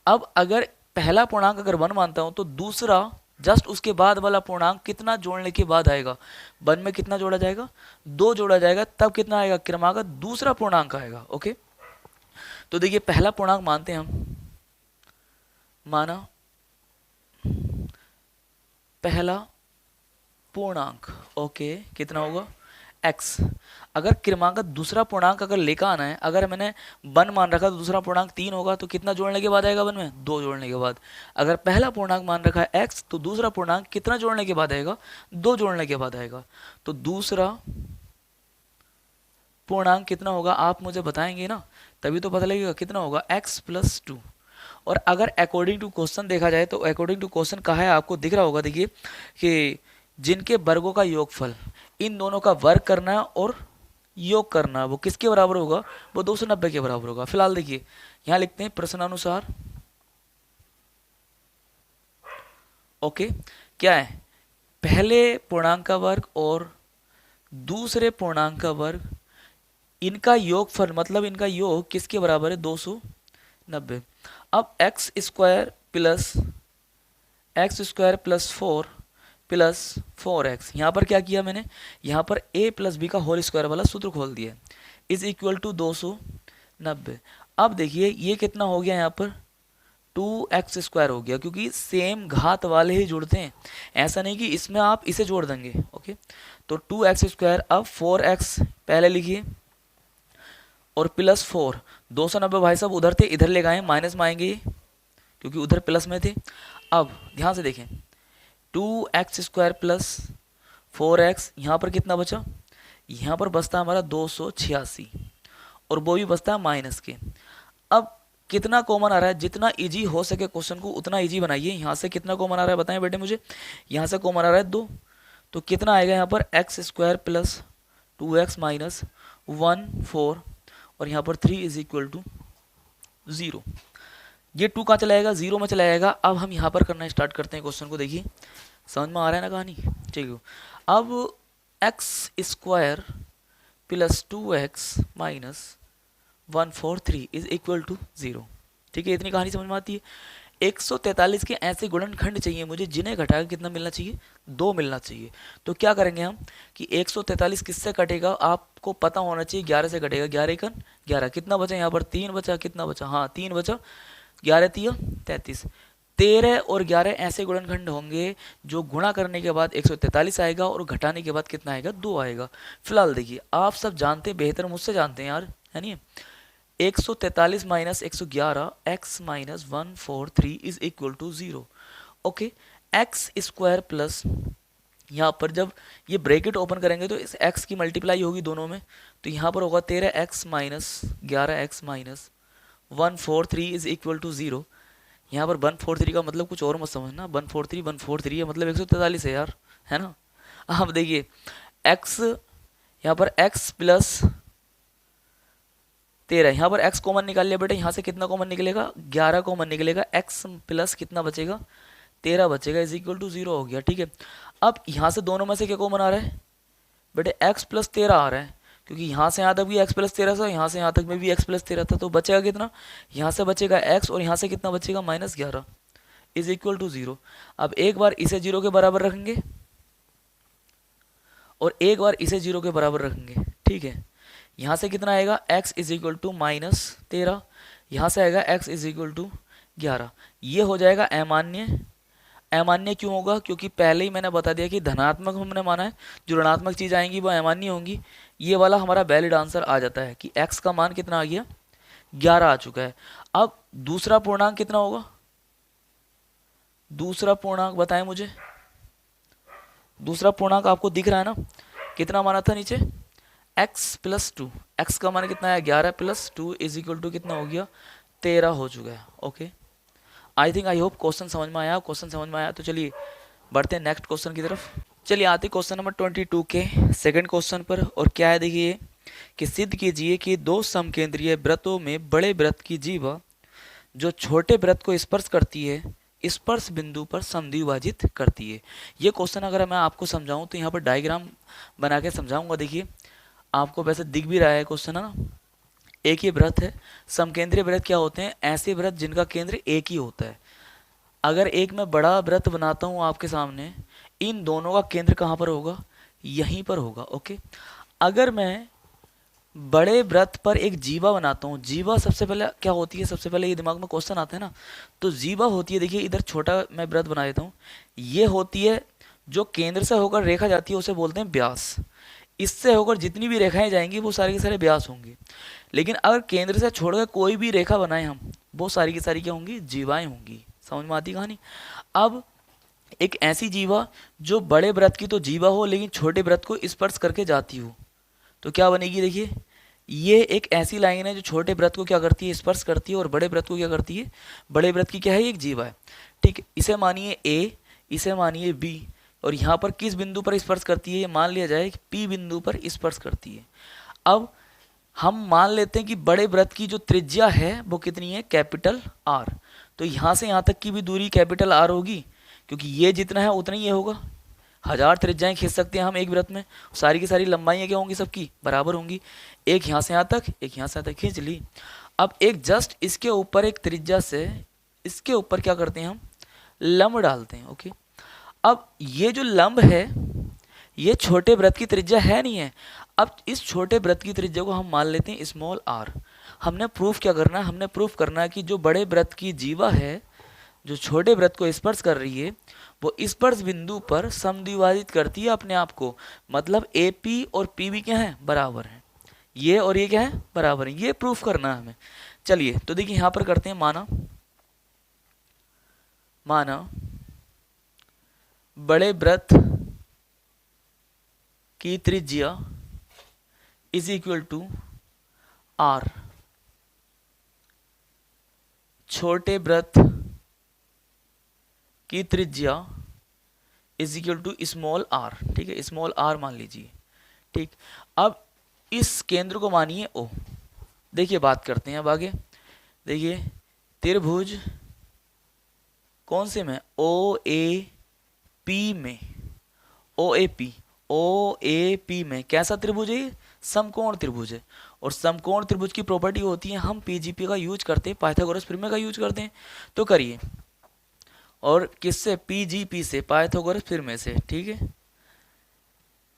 अब अगर पहला पूर्णांक अगर 1 मानता हूं तो दूसरा जस्ट उसके बाद वाला पूर्णांक कितना जोड़ने के बाद आएगा? 1 में कितना जोड़ा जाएगा? 2 जोड़ा जाएगा, तब कितना आएगा? क्रमागत दूसरा पूर्णांक आएगा, ओके। तो देखिए पहला पूर्णांक मानते हैं हम, माना पहला पूर्णांक, ओके, कितना होगा? x। अगर क्रमांक दूसरा पूर्णांक अगर लेकर आना है, अगर मैंने 1 मान रखा तो दूसरा पूर्णांक 3 होगा, तो कितना जोड़ने के बाद आएगा 1 में? 2 जोड़ने के बाद। अगर पहला पूर्णांक मान रखा है x, तो दूसरा पूर्णांक कितना जोड़ने के बाद आएगा? 2 जोड़ने के बाद आएगा। तो दूसरा पूर्णांक कितना होगा आप मुझे बताएंगे ना, तभी तो पता लगेगा कितना होगा। x + 2। और अगर अकॉर्डिंग टू क्वेश्चन देखा जाए तो अकॉर्डिंग टू क्वेश्चन कहा है, आपको दिख रहा होगा, देखिए कि जिनके वर्गों का योगफल, इन दोनों का वर्ग करना है और योग करना, वो किसके बराबर होगा? वो 290 के बराबर होगा। फिलहाल देखिए यहाँ लिखते हैं प्रश्नानुसार, ओके। क्या है? पहले पूर्णांक का वर्ग और दूसरे पूर्णांक का वर्ग, इनका योगफल मतलब इनका योग किसके बराबर है? 290। अब x square plus 4 plus 4x, यहाँ पर क्या किया मैंने? यहाँ पर a + b का होल स्क्वायर वाला सूत्र खोल दिया, इज इक्वल टू 290। अब देखिए ये कितना हो गया? यहाँ पर 2x² हो गया, क्योंकि सेम घात वाले ही जुड़ते हैं, ऐसा नहीं कि इसमें आप इसे जोड़ देंगे, ओके। तो 2x², अब 4x पहले लिखिए और प्लस 4, 290 भाई साहब उधर थे, इधर ले गए, माइनस में आएंगे क्योंकि उधर प्लस में थे। अब ध्यान से देखें, 2x² प्लस 4x, यहाँ पर कितना बचा? यहाँ पर बचता हमारा 286, और वो भी बचता है माइनस के। अब कितना कॉमन आ रहा है? जितना इजी हो सके क्वेश्चन को उतना इजी बनाइए। यहाँ से कितना कॉमन आ रहा है बताएं बेटे मुझे? यहाँ से कॉमन आ रहा है 2, तो कितना आएगा यहाँ पर? x² प्लस 2x माइनस 1 4, और यहाँ पर 3 इज इक्वल टू 0। ये 2 कहाँ चला जाएगा? 0 में चला जाएगा। अब हम यहाँ पर करना स्टार्ट करते हैं क्वेश्चन को। देखिए समझ में आ रहा है ना कहानी? ठीक है। अब x² plus 2x minus 143 is equal to 0, ठीक है। इतनी कहानी समझ में आती है। 143 के ऐसे गुणनखंड चाहिए मुझे जिन्हें घटाकर कितना मिलना चाहिए? 2 मिलना चाहिए। तो क्या करेंगे हम कि 143 किससे कटेगा आपको पता होना चाहिए? 11 से कटेगा। 11 × 11 कितना बचा? यहाँ पर 3 बचा। कितना बचा? हाँ 3 बचा। 11 × 3 = 33। 13 और 11 ऐसे गुणनखंड होंगे जो गुणा करने के बाद 143 आएगा और घटाने के बाद कितना आएगा? 2 आएगा। फिलहाल देखिए आप सब जानते हैं, बेहतर मुझसे जानते हैं यार, है नहीं? 143 minus 111 x minus 143 is equal to 0, okay. x² plus, यहाँ पर जब ये ब्रैकेट ओपन करेंगे तो इस x की मल्टीप्लाई होगी दोनों में, तो यहाँ पर होगा 13x minus 11x minus 143 is equal to 0। यहाँ पर 143 का मतलब कुछ और मत समझना, 143 है मतलब 143 है यार, है ना? अब देखिए x, यहाँ पर x प्लस 13, यहाँ पर x कॉमन निकाल लिया बेटा, यहाँ से कितना कॉमन निकलेगा? 11 कॉमन निकलेगा। x प्लस कितना बचेगा? 13 बचेगा, इज इक्वल टू 0 हो गया, ठीक है। अब यहाँ से दोनों में से क्या कॉमन आ रहा है बेटे? x + 13 आ रहा है, क्योंकि यहाँ से यहाँ तक भी x + 13 था, यहाँ से यहाँ तक में भी x + 13 था, तो बचेगा कितना? यहाँ से बचेगा x और यहाँ से कितना बचेगा? -11 इज इक्वल टू 0। अब एक बार इसे 0 के बराबर रखेंगे और एक बार इसे 0 के बराबर रखेंगे, ठीक है। यहाँ से कितना आएगा, x इज इक्वल टू -13, यहाँ से आएगा x इज इक्वल टू 11। ये हो जाएगा अमान्य। अमान्य क्यों होगा, क्योंकि पहले ही मैंने बता दिया कि धनात्मक हमने माना है, जो ऋणात्मक चीज़ आएंगी वो अमान्य होंगी। ये वाला हमारा वैलिड आंसर आ जाता है कि x का मान कितना आ गया, 11 आ चुका है। अब दूसरा पूर्णांक कितना होगा, दूसरा पूर्णांक बताएं मुझे। दूसरा पूर्णांक आपको दिख रहा है ना, कितना माना था नीचे, x प्लस 2। एक्स का मान कितना है, 11 प्लस 2 इज इक्वल टू कितना हो गया, 13 हो चुका है। Okay, I think I hope question समझ में आया। क्वेश्चन समझ में आया तो चलिए बढ़ते हैं नेक्स्ट क्वेश्चन की तरफ। चलिए आते क्वेश्चन नंबर 22 के सेकंड क्वेश्चन पर। और क्या है देखिए कि सिद्ध कीजिए कि दो समकेंद्रीय वृत्तों में बड़े वृत्त की जीवा जो छोटे वृत्त को स्पर्श करती है, स्पर्श बिंदु पर समद्विभाजित करती है। ये क्वेश्चन अगर मैं आपको समझाऊं तो यहाँ पर डायग्राम बना के समझाऊंगा। देखिए आपको वैसे दिख भी रहा है क्वेश्चन, है ना। एक ही वृत्त है। समकेंद्रीय वृत्त क्या होते हैं, ऐसे वृत्त जिनका केंद्र एक ही होता है। अगर एक मैं बड़ा वृत्त बनाता हूँ आपके सामने, इन दोनों का केंद्र कहाँ पर होगा, यहीं पर होगा। ओके, अगर मैं बड़े वृत्त पर एक जीवा बनाता हूँ, जीवा सबसे पहले क्या होती है, सबसे पहले ये दिमाग में क्वेश्चन आता है ना, तो जीवा होती है, देखिए इधर छोटा मैं वृत्त बना देता हूँ, ये होती है जो केंद्र से होकर रेखा जाती है, उसे बोलते हैं व्यास। इससे होकर जितनी भी रेखाएं जाएंगी वो सारे के सारे व्यास होंगे। लेकिन अगर केंद्र से छोड़कर कोई भी रेखा बनाए हम, वो सारी की सारी क्या होंगी, जीवाएं होंगी। समझ में आती कहानी। अब एक ऐसी जीवा जो बड़े वृत्त की तो जीवा हो लेकिन छोटे वृत्त को स्पर्श करके जाती हो, तो क्या बनेगी, देखिए ये एक ऐसी लाइन है जो छोटे वृत्त को क्या करती है, स्पर्श करती है, और बड़े वृत्त को क्या करती है, बड़े वृत्त की क्या है, एक जीवा है। ठीक, इसे मानिए ए, इसे मानिए बी, और यहाँ पर किस बिंदु पर स्पर्श करती है, ये मान लिया जाए कि पी बिंदु पर स्पर्श करती है। अब हम मान लेते हैं कि बड़े वृत्त की जो त्रिज्या है वो कितनी है, कैपिटल आर। तो यहाँ से यहाँ तक की भी दूरी कैपिटल आर होगी, क्योंकि ये जितना है उतना ही ये होगा। 1000 त्रिज्याएं खींच सकते हैं हम एक वृत्त में, सारी की सारी लंबाइयाँ क्या होंगी, सबकी बराबर होंगी। एक यहाँ से यहाँ तक, एक यहाँ से यहाँ तक खींच ली। अब एक जस्ट इसके ऊपर एक त्रिज्या से इसके ऊपर क्या करते हैं, हम लंब डालते हैं। ओके, अब ये जो लंब है ये छोटे वृत्त की त्रिज्या है नहीं है। अब इस छोटे वृत्त की त्रिज्या को हम मान लेते हैं स्मॉल आर। हमने प्रूफ क्या करना है, हमने प्रूफ करना है कि जो बड़े वृत्त की जीवा है जो छोटे वृत्त को स्पर्श कर रही है, वो स्पर्श बिंदु पर समद्विभाजित करती है अपने आप को। मतलब ए पी और पी बी क्या है, बराबर है। ये और ये क्या है, बराबर है। ये प्रूफ करना है हमें। चलिए तो देखिए यहाँ पर करते हैं, माना बड़े वृत्त की त्रिज्या इज इक्वल टू आर, छोटे वृत्त की त्रिज्या is equal to small r. ठीक है, स्मॉल आर मान लीजिए। ठीक, अब इस केंद्र को मानिए ओ। देखिए बात करते हैं अब आगे। देखिए त्रिभुज कौन से में, ओ ए पी में, ओ ए पी में कैसा त्रिभुज है, समकोण त्रिभुज है। और समकोण त्रिभुज की प्रॉपर्टी होती है, हम पीजीपी का यूज करते हैं, पाइथागोरस प्रमेय का यूज करते हैं। तो करिए, और किससे, पीजीपी से, पाइथागोरस प्रमेय से। ठीक है,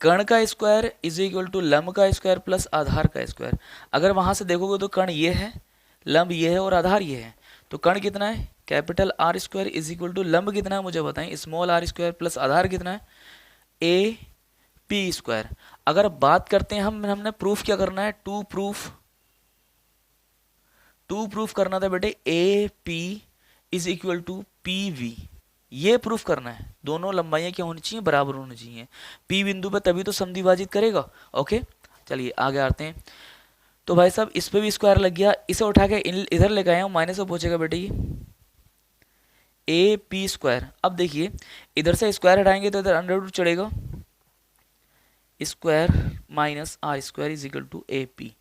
कर्ण का स्क्वायर इज इक्वल टू लंब का स्क्वायर प्लस आधार का स्क्वायर। अगर वहां से देखोगे तो कर्ण ये है, लंब ये है और आधार ये है। तो कर्ण कितना है, capital R square is equal to लंब कितना है मुझे बताएं, स्मॉल आर स्क्वायर प्लस आधार कितना है, ए पी स्क्वायर। अगर बात करते हैं हमने प्रूफ क्या करना है, टू प्रूफ करना था बेटे, A P is equal to P V. ये प्रूफ करना है, दोनों लंबाइयां क्या होनी चाहिए, बराबर होनी चाहिए। पी बिंदु पर तभी तो समद्विभाजित करेगा। ओके, चलिए आगे आते हैं। तो भाई साहब इस पे भी स्क्वायर लग गया, इसे उठा के इधर लेके आया हूँ, माइनस में पहुंचेगा बेटे ये ए पी स्क्वायर। अब देखिए इधर से स्क्वायर हटाएंगे तो इधर अंडर रूट चढ़ेगा, square minus r square is equal to A P.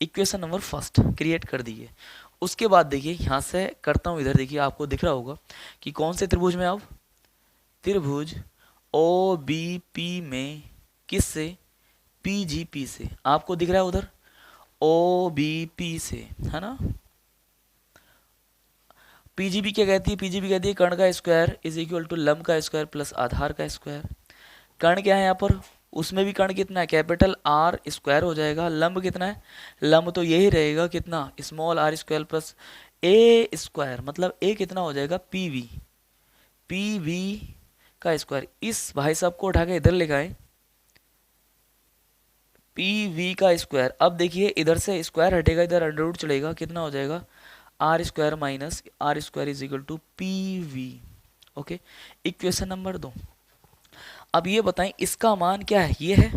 Equation number first create कर दीजिए। उसके बाद देखिए यहाँ से करता हूँ, इधर देखिए आपको दिख रहा होगा कि कौन से त्रिभुज में, अब त्रिभुज ओ बी पी में किससे, पी जी पी से। आपको दिख रहा है उधर ओ बी पी से, है ना। पीजीबी क्या कहती है, पीजीबी कहती है कर्ण का स्क्वायर इज इक्वल टू लंब का स्क्वायर प्लस आधार का स्क्वायर। कर्ण क्या है यहाँ पर, उसमें भी कर्ण कितना है, कैपिटल आर स्क्वायर हो जाएगा। लंब कितना है, लंब तो यही रहेगा, कितना, स्मॉल आर स्क्वायर प्लस ए स्क्वायर, मतलब ए कितना हो जाएगा, पी वी, पी वी का स्क्वायर। इस भाई साहब को उठा के इधर ले आए, पी वी का स्क्वायर। अब देखिए इधर से स्क्वायर हटेगा, इधर अंडर रूट चलेगा, कितना हो जाएगा, R square minus r square is equal to P V. Okay, equation number 2। अब ये बताएं इसका मान क्या है, ये है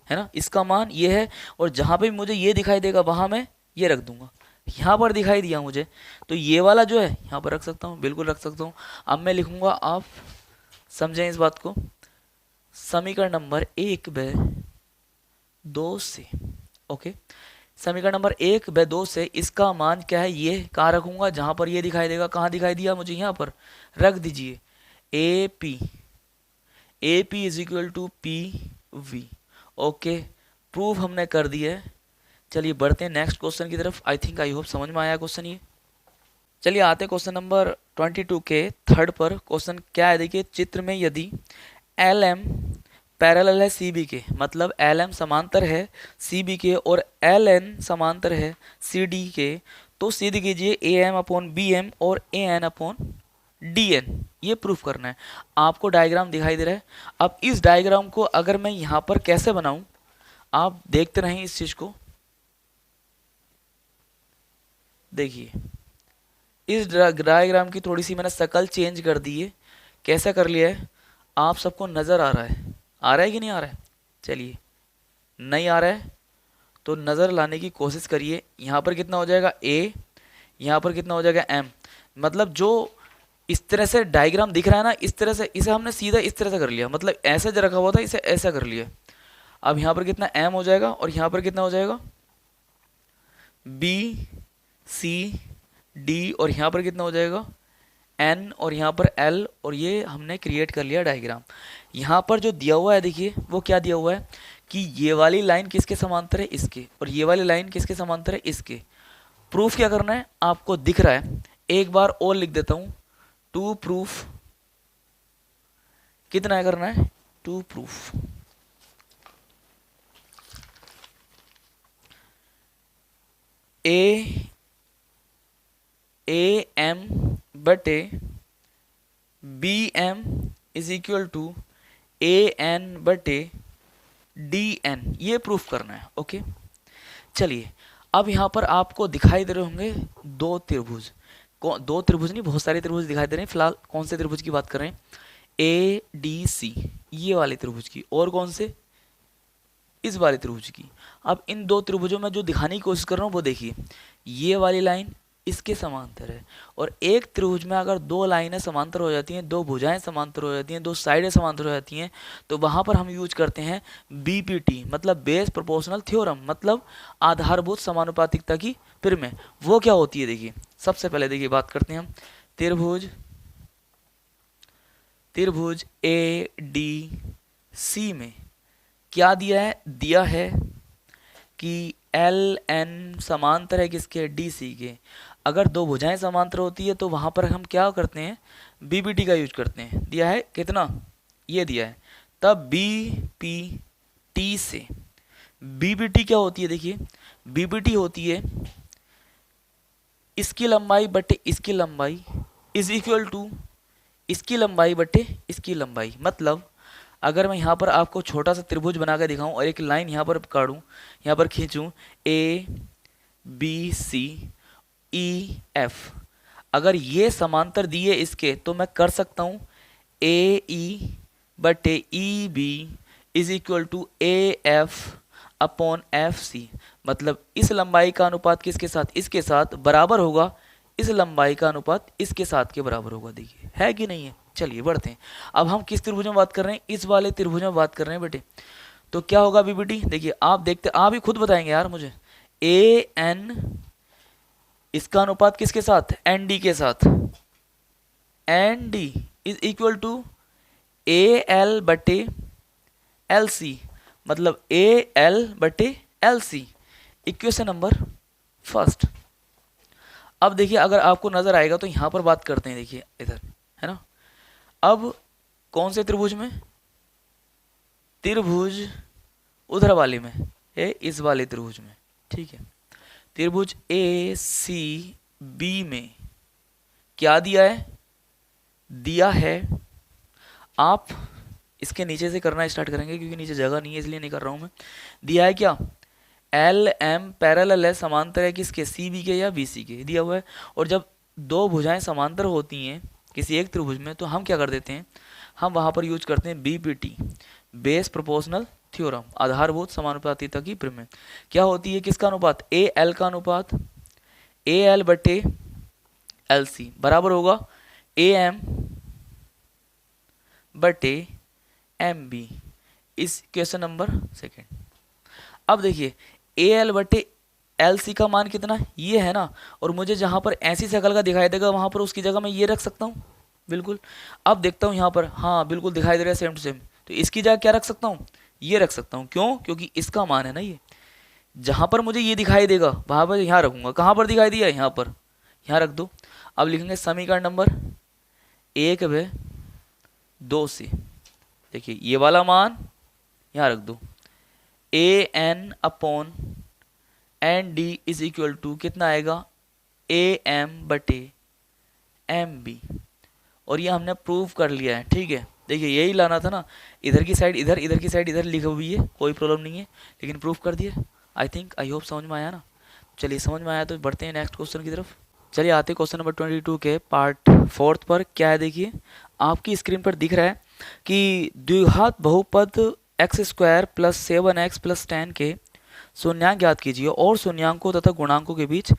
ना, इसका मान ये है, और जहां पे मुझे ये दिखाई देगा वहां मैं ये रख दूंगा। यहाँ पर दिखाई दिया मुझे, तो ये वाला जो है यहाँ पर रख सकता हूँ, बिल्कुल रख सकता हूँ। अब मैं लिखूंगा, आप समझें इस बात को, समीकरण नंबर 1/2 से, ओके, समीकरण नंबर 1/2 से इसका मान क्या है, ये कहाँ रखूंगा, जहां पर ये दिखाई देगा। कहाँ दिखाई दिया मुझे, यहाँ पर रख दीजिए, A P is equal to P V. Okay, proof हमने कर दिया है। चलिए बढ़ते हैं नेक्स्ट क्वेश्चन की तरफ। आई थिंक आई होप समझ में आया क्वेश्चन ये। चलिए आते हैं क्वेश्चन नंबर 22 के थर्ड पर। क्वेश्चन क्या है, देखिए, चित्र में यदि एल एम पैरेलल है सी बी के, मतलब एल एम समांतर है सी बी के और एल एन समांतर है सी डी के, तो सिद्ध कीजिए A M upon B M और A N upon D N. ये प्रूफ करना है। आपको डायग्राम दिखाई दे रहा है। अब इस डायग्राम को अगर मैं यहाँ पर कैसे बनाऊं, आप देखते रहें इस चीज को। देखिए इस डायग्राम की थोड़ी सी मैंने शक्ल चेंज कर दी है। कैसा कर लिया है, आप सबको नजर आ रहा है, आ रहा है कि नहीं आ रहा है। चलिए, नहीं आ रहा है तो नजर लाने की कोशिश करिए। यहाँ पर कितना हो जाएगा ए, यहाँ पर कितना हो जाएगा एम। मतलब जो इस तरह से डायग्राम दिख रहा है ना, इस तरह से इसे हमने सीधा इस तरह से कर लिया, मतलब ऐसे जो रखा हुआ था इसे ऐसा कर लिया। अब यहाँ पर कितना एम हो जाएगा और यहाँ पर कितना हो जाएगा बी सी डी, और यहाँ पर कितना हो जाएगा एन, और यहाँ पर एल, और ये हमने क्रिएट कर लिया डायग्राम। यहाँ पर जो दिया हुआ है देखिए, वो क्या दिया हुआ है कि ये वाली लाइन किसके समांतर है, इसके, और ये वाली लाइन किसके समांतर है, इसके। प्रूफ क्या करना है, आपको दिख रहा है, एक बार और लिख देता हूं, टू प्रूफ कितना है करना है, टू प्रूफ ए एम बटे B M is equal to A N बटे डी एन, ये प्रूफ करना है। ओके, चलिए अब यहाँ पर आपको दिखाई दे रहे होंगे दो त्रिभुज, दो त्रिभुज नहीं, बहुत सारे त्रिभुज दिखाई दे रहे हैं। फिलहाल कौन से त्रिभुज की बात कर रहे हैं, ए डी सी, ये वाले त्रिभुज की, और कौन से, इस वाले त्रिभुज की। अब इन दो त्रिभुजों में जो दिखाने की कोशिश कर रहा हूँ वो देखिए, ये वाली लाइन इसके समांतर है, और एक त्रिभुज में अगर दो लाइनें समांतर हो जाती हैं, दो भुजाएं समांतर हो जाती हैं, दो साइडें समांतर हो जाती हैं, तो वहां पर हम यूज करते हैं बीपीटी, मतलब बेस प्रोपोर्शनल थ्योरम, मतलब आधारभूत समानुपातिकता की प्रमेय। वो क्या होती है, देखिए सबसे पहले देखिए बात करते हैं हम त्रिभुज ए डी सी में क्या दिया है, दिया है कि एल एन समांतर है किसके, डी सी के। अगर दो भुजाएं समांतर होती है तो वहां पर हम क्या करते हैं, बीबीटी का यूज करते हैं। दिया है कितना, ये दिया है, तब बी पी टी से बीबीटी क्या होती है, देखिए बीबीटी होती है इसकी लंबाई बटे इसकी लंबाई इज इक्वल टू इसकी लंबाई बटे इसकी लंबाई। मतलब अगर मैं यहाँ पर आपको छोटा सा त्रिभुज बना कर दिखाऊं और एक लाइन यहाँ पर काटूं, यहाँ पर खींचूं A B C E F, अगर ये समांतर दिए इसके, तो मैं कर सकता हूँ ए ई बटे E B is equal to A F upon F C. मतलब इस लंबाई का अनुपात किसके साथ, इसके साथ बराबर होगा, इस लंबाई का अनुपात इसके साथ के बराबर होगा। देखिए है कि नहीं है। चलिए बढ़ते हैं। अब हम किस त्रिभुज में बात कर रहे हैं, इस वाले त्रिभुज में बात कर रहे हैं बेटे। तो क्या होगा बीबीटी, देखिए आप देखते, आप ही खुद बताएंगे यार मुझे। ए एन, इसका अनुपात किसके साथ, एन डी के साथ, N D is equal to A L बटे एल सी, मतलब ए एल बटे L C. Equation number first. अब देखिए अगर आपको नजर आएगा तो यहां पर बात करते हैं, देखिए इधर है ना। अब कौन से त्रिभुज में, त्रिभुज उधर वाले में है, इस वाले त्रिभुज में, ठीक है। त्रिभुज ए सी बी में क्या दिया है, दिया है, आप इसके नीचे से करना स्टार्ट करेंगे क्योंकि नीचे जगह नहीं है इसलिए नहीं कर रहा हूं मैं। दिया है क्या, एल एम पैरेलल है, समांतर है किसके, सी बी के या बी सी के, दिया हुआ है। और जब दो भुजाएं समांतर होती हैं किसी एक त्रिभुज में तो हम क्या कर देते हैं, हम वहां पर यूज करते हैं बीपीटी, बेस प्रोपोर्शनल थ्योरम, आधारभूत समानुपातिता की प्रमेय। क्या होती है, किसका अनुपात, ए एल का अनुपात, ए एल बटे एल सी बराबर होगा ए एम बटे एम बी। इस क्वेश्चन नंबर सेकेंड। अब देखिए ए एल बटे एल सी का मान कितना, ये है ना, और मुझे जहां पर ऐसी शकल का दिखाई देगा वहां पर उसकी जगह मैं ये रख सकता हूँ, बिल्कुल। अब देखता हूँ यहाँ पर, हाँ बिल्कुल दिखाई दे रहा है सेम टू सेम, तो इसकी जगह क्या रख सकता हूँ, ये रख सकता हूँ। क्यों, क्योंकि इसका मान है ना ये, जहां पर मुझे ये दिखाई देगा वहां पर यहाँ रखूंगा। कहाँ पर दिखाई दिया, यहाँ पर, यहाँ रख दो। अब लिखेंगे समीकरण नंबर 1/2 से, देखिए ये वाला मान यहाँ रख दो, A N upon N D is equal to कितना आएगा, ए एम बटे एम बी। और ये हमने प्रूव कर लिया है, ठीक है। देखिए यही लाना था ना, इधर की साइड इधर, इधर की साइड इधर लिखी हुई है, कोई प्रॉब्लम नहीं है, लेकिन प्रूफ कर दिए। आई थिंक, आई होप समझ में आया ना। चलिए समझ में आया तो बढ़ते हैं नेक्स्ट क्वेश्चन की तरफ। चलिए आते क्वेश्चन नंबर 22 के पार्ट 4 पर। क्या है देखिए, आपकी स्क्रीन पर दिख रहा है कि द्विघात बहुपद x² + 7x + 10 के शून्यांक ज्ञात कीजिए और शून्यांकों तथा गुणांकों के बीच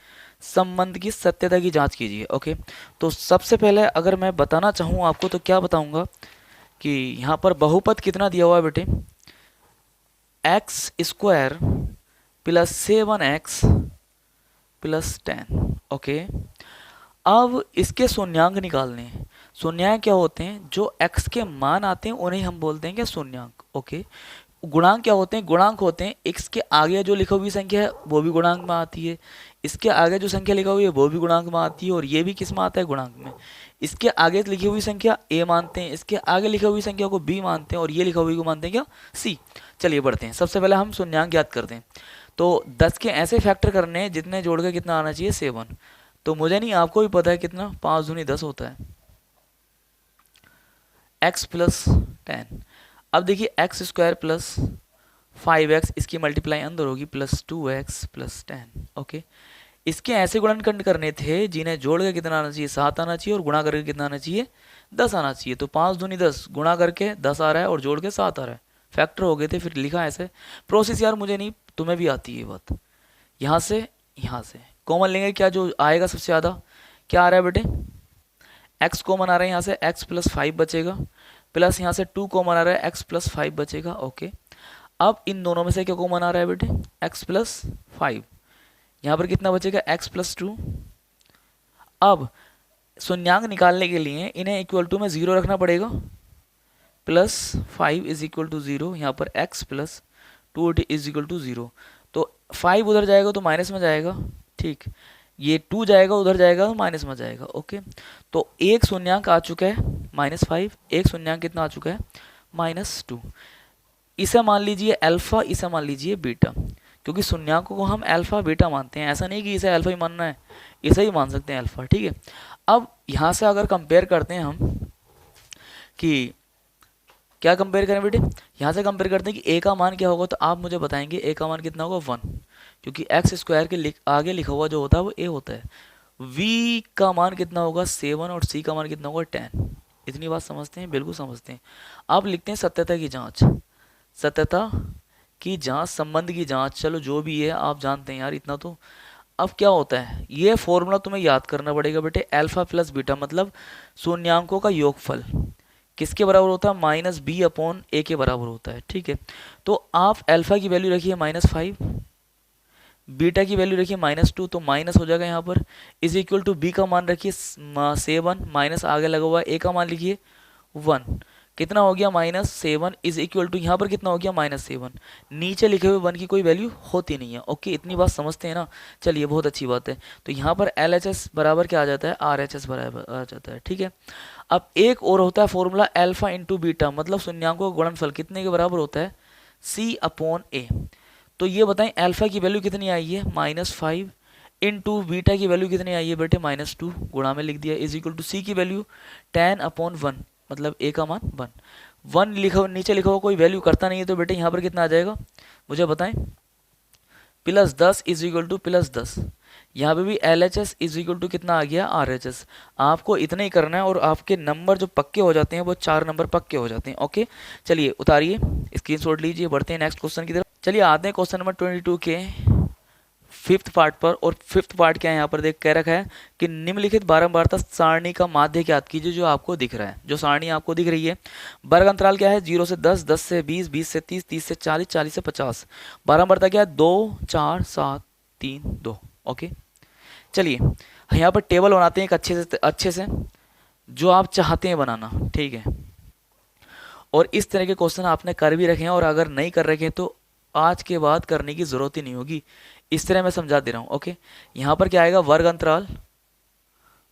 संबंध की सत्यता की जांच कीजिए। ओके, तो सबसे पहले अगर मैं बताना चाहूँ आपको तो क्या बताऊंगा कि यहाँ पर बहुपद कितना दिया हुआ है बेटे, x² + 7x + 10। ओके, अब इसके शून्यांक निकालने हैं। शून्यांक क्या होते हैं, जो x के मान आते हैं उन्हें हम बोलते हैं क्या, शून्यांक। ओके, गुणांक क्या होते हैं, गुणांक होते हैं x के आगे जो लिखी हुई संख्या है वो भी गुणांक में आती है, इसके आगे जो संख्या लिखा हुई है वो भी गुणांक में आती है, और ये भी किस में आता है, गुणांक में। इसके आगे लिखी हुई संख्या a मानते हैं, इसके आगे लिखी हुई संख्या को b मानते हैं, और ये लिखा हुई को मानते हैं क्या, c। चलिए बढ़ते हैं, सबसे पहले हम शून्यांक याद करते हैं। तो 10 के ऐसे फैक्टर करने हैं जितने जोड़ के कितना आना चाहिए, 7। तो मुझे नहीं, आपको भी पता है कितना, 5 दूनी 10 होता है, x + 10। अब देखिए x² + 5x, इसकी मल्टीप्लाई अंदर होगी, +2x + 10। ओके, इसके ऐसे गुणनखंड करने थे जिन्हें जोड़ के कितना आना चाहिए, 7 आना चाहिए, और गुणा करके कितना आना चाहिए, 10 आना चाहिए। तो 5 दूनी 10, गुणा करके 10 आ रहा है और जोड़ के 7 आ रहा है, फैक्टर हो गए थे, फिर लिखा ऐसे। प्रोसेस यार मुझे नहीं, तुम्हें भी आती है ये बात। यहाँ से कॉमन लेंगे, क्या जो आएगा सबसे ज़्यादा, क्या आ रहा है बेटे, x कॉमन आ रहा है, यहाँ से x + 5 बचेगा, प्लस यहाँ से 2 कॉमन आ रहा है, x + 5 बचेगा। ओके, अब इन दोनों में से क्या कॉमन आ रहा है बेटे, x + 5, यहाँ पर कितना बचेगा, x + 2। अब शून्यांक निकालने के लिए इन्हें इक्वल टू में 0 रखना पड़ेगा, +5 = 0, यहाँ पर x + 2 = 0। तो 5 उधर जाएगा तो माइनस में जाएगा, ठीक, ये 2 जाएगा उधर जाएगा तो माइनस में जाएगा। ओके, तो एक शून्यांक आ चुका है -5, एक शून्यांक कितना आ चुका है, -2। इसे मान लीजिए अल्फा, इसे मान लीजिए बीटा, क्योंकि शून्यांकों को हम अल्फा बीटा मानते हैं, ऐसा नहीं कि इसे अल्फा ही मानना है, इसे ही मान सकते हैं अल्फा, ठीक है। अब यहाँ से अगर कंपेयर करते हैं हम कि क्या कंपेयर करें बेटे, यहाँ से कंपेयर करते हैं कि a का मान क्या होगा, तो आप मुझे बताएंगे a का मान कितना होगा, 1, क्योंकि x² के आगे लिखा हुआ जो होता है वो a होता है। v का मान कितना होगा, 7, और c का मान कितना होगा, 10। इतनी बात समझते हैं, बिल्कुल समझते हैं। आप लिखते हैं सत्यता की जांच, सत्यता की जांच, संबंध की जांच, चलो जो भी है आप जानते हैं यार इतना तो। अब क्या होता है, ये फॉर्मूला तुम्हें याद करना पड़ेगा बेटे, अल्फा + बीटा मतलब शून्यांकों का योगफल किसके बराबर होता है, -b/a के बराबर होता है, ठीक है। तो आप अल्फा की वैल्यू रखिए -5, बीटा की वैल्यू रखिए -2, तो माइनस हो जाएगा यहाँ पर, इज इक्वल टू b का मान रखिए 7, माइनस आगे लगा हुआ है, a का मान लिखिए 1। कितना हो गया -7 इज इक्वल टू, यहाँ पर कितना हो गया -7। नीचे लिखे हुए 1 की कोई वैल्यू होती नहीं है। ओके, इतनी बात समझते हैं ना। चलिए, बहुत अच्छी बात है। तो यहाँ पर LHS बराबर क्या आ जाता है, RHS बराबर आ जाता है। ठीक है, अब एक और होता है फॉर्मूला अल्फा इंटू बीटा, मतलब शून्यांकों का गुणनफल कितने के बराबर होता है, C/A। तो ये बताएं अल्फा की वैल्यू कितनी आई है, -5 इंटू बीटा की वैल्यू कितनी आई है बेटे, -2, गुणा में लिख दिया, इज इक्वल टू सी की वैल्यू 10/1, मतलब ए का मान 1 लिखा, नीचे लिखा हुआ कोई वैल्यू करता नहीं है, तो बेटे यहाँ पर कितना आ जाएगा मुझे बताएं, +10 इज इक्वल टू +10। यहाँ पे भी LHS इज इक्वल टू कितना आ गया, RHS। आपको इतना ही करना है और आपके नंबर जो पक्के हो जाते हैं वो 4 नंबर पक्के हो जाते हैं। ओके, चलिए उतारिए, स्क्रीनशॉट लीजिए, बढ़ते हैं नेक्स्ट क्वेश्चन की तरफ। चलिए आते हैं क्वेश्चन नंबर 22 के 5th पार्ट पर। और 5th पार्ट क्या है, यहाँ पर देख कह रखा है कि निम्नलिखित बारंबारता सारणी का माध्य ज्ञात कीजिए। जो आपको दिख रहा है, जो सारणी आपको दिख रही है, वर्ग अंतराल क्या है, 0 से 10, 10 से 20, 20 से 30, 30 से 40, 40 से 50। बारंबारता क्या है, 2 4 7 3 2। ओके, चलिए यहाँ पर टेबल बनाते हैं एक अच्छे से जो आप चाहते हैं बनाना। ठीक है, और इस तरह के क्वेश्चन आपने कर भी रखे हैं, और अगर नहीं कर रखे हैं तो आज के बाद करने की जरूरत ही नहीं होगी। इस तरह मैं समझा दे रहा हूँ। ओके, यहाँ पर क्या आएगा, वर्ग अंतराल,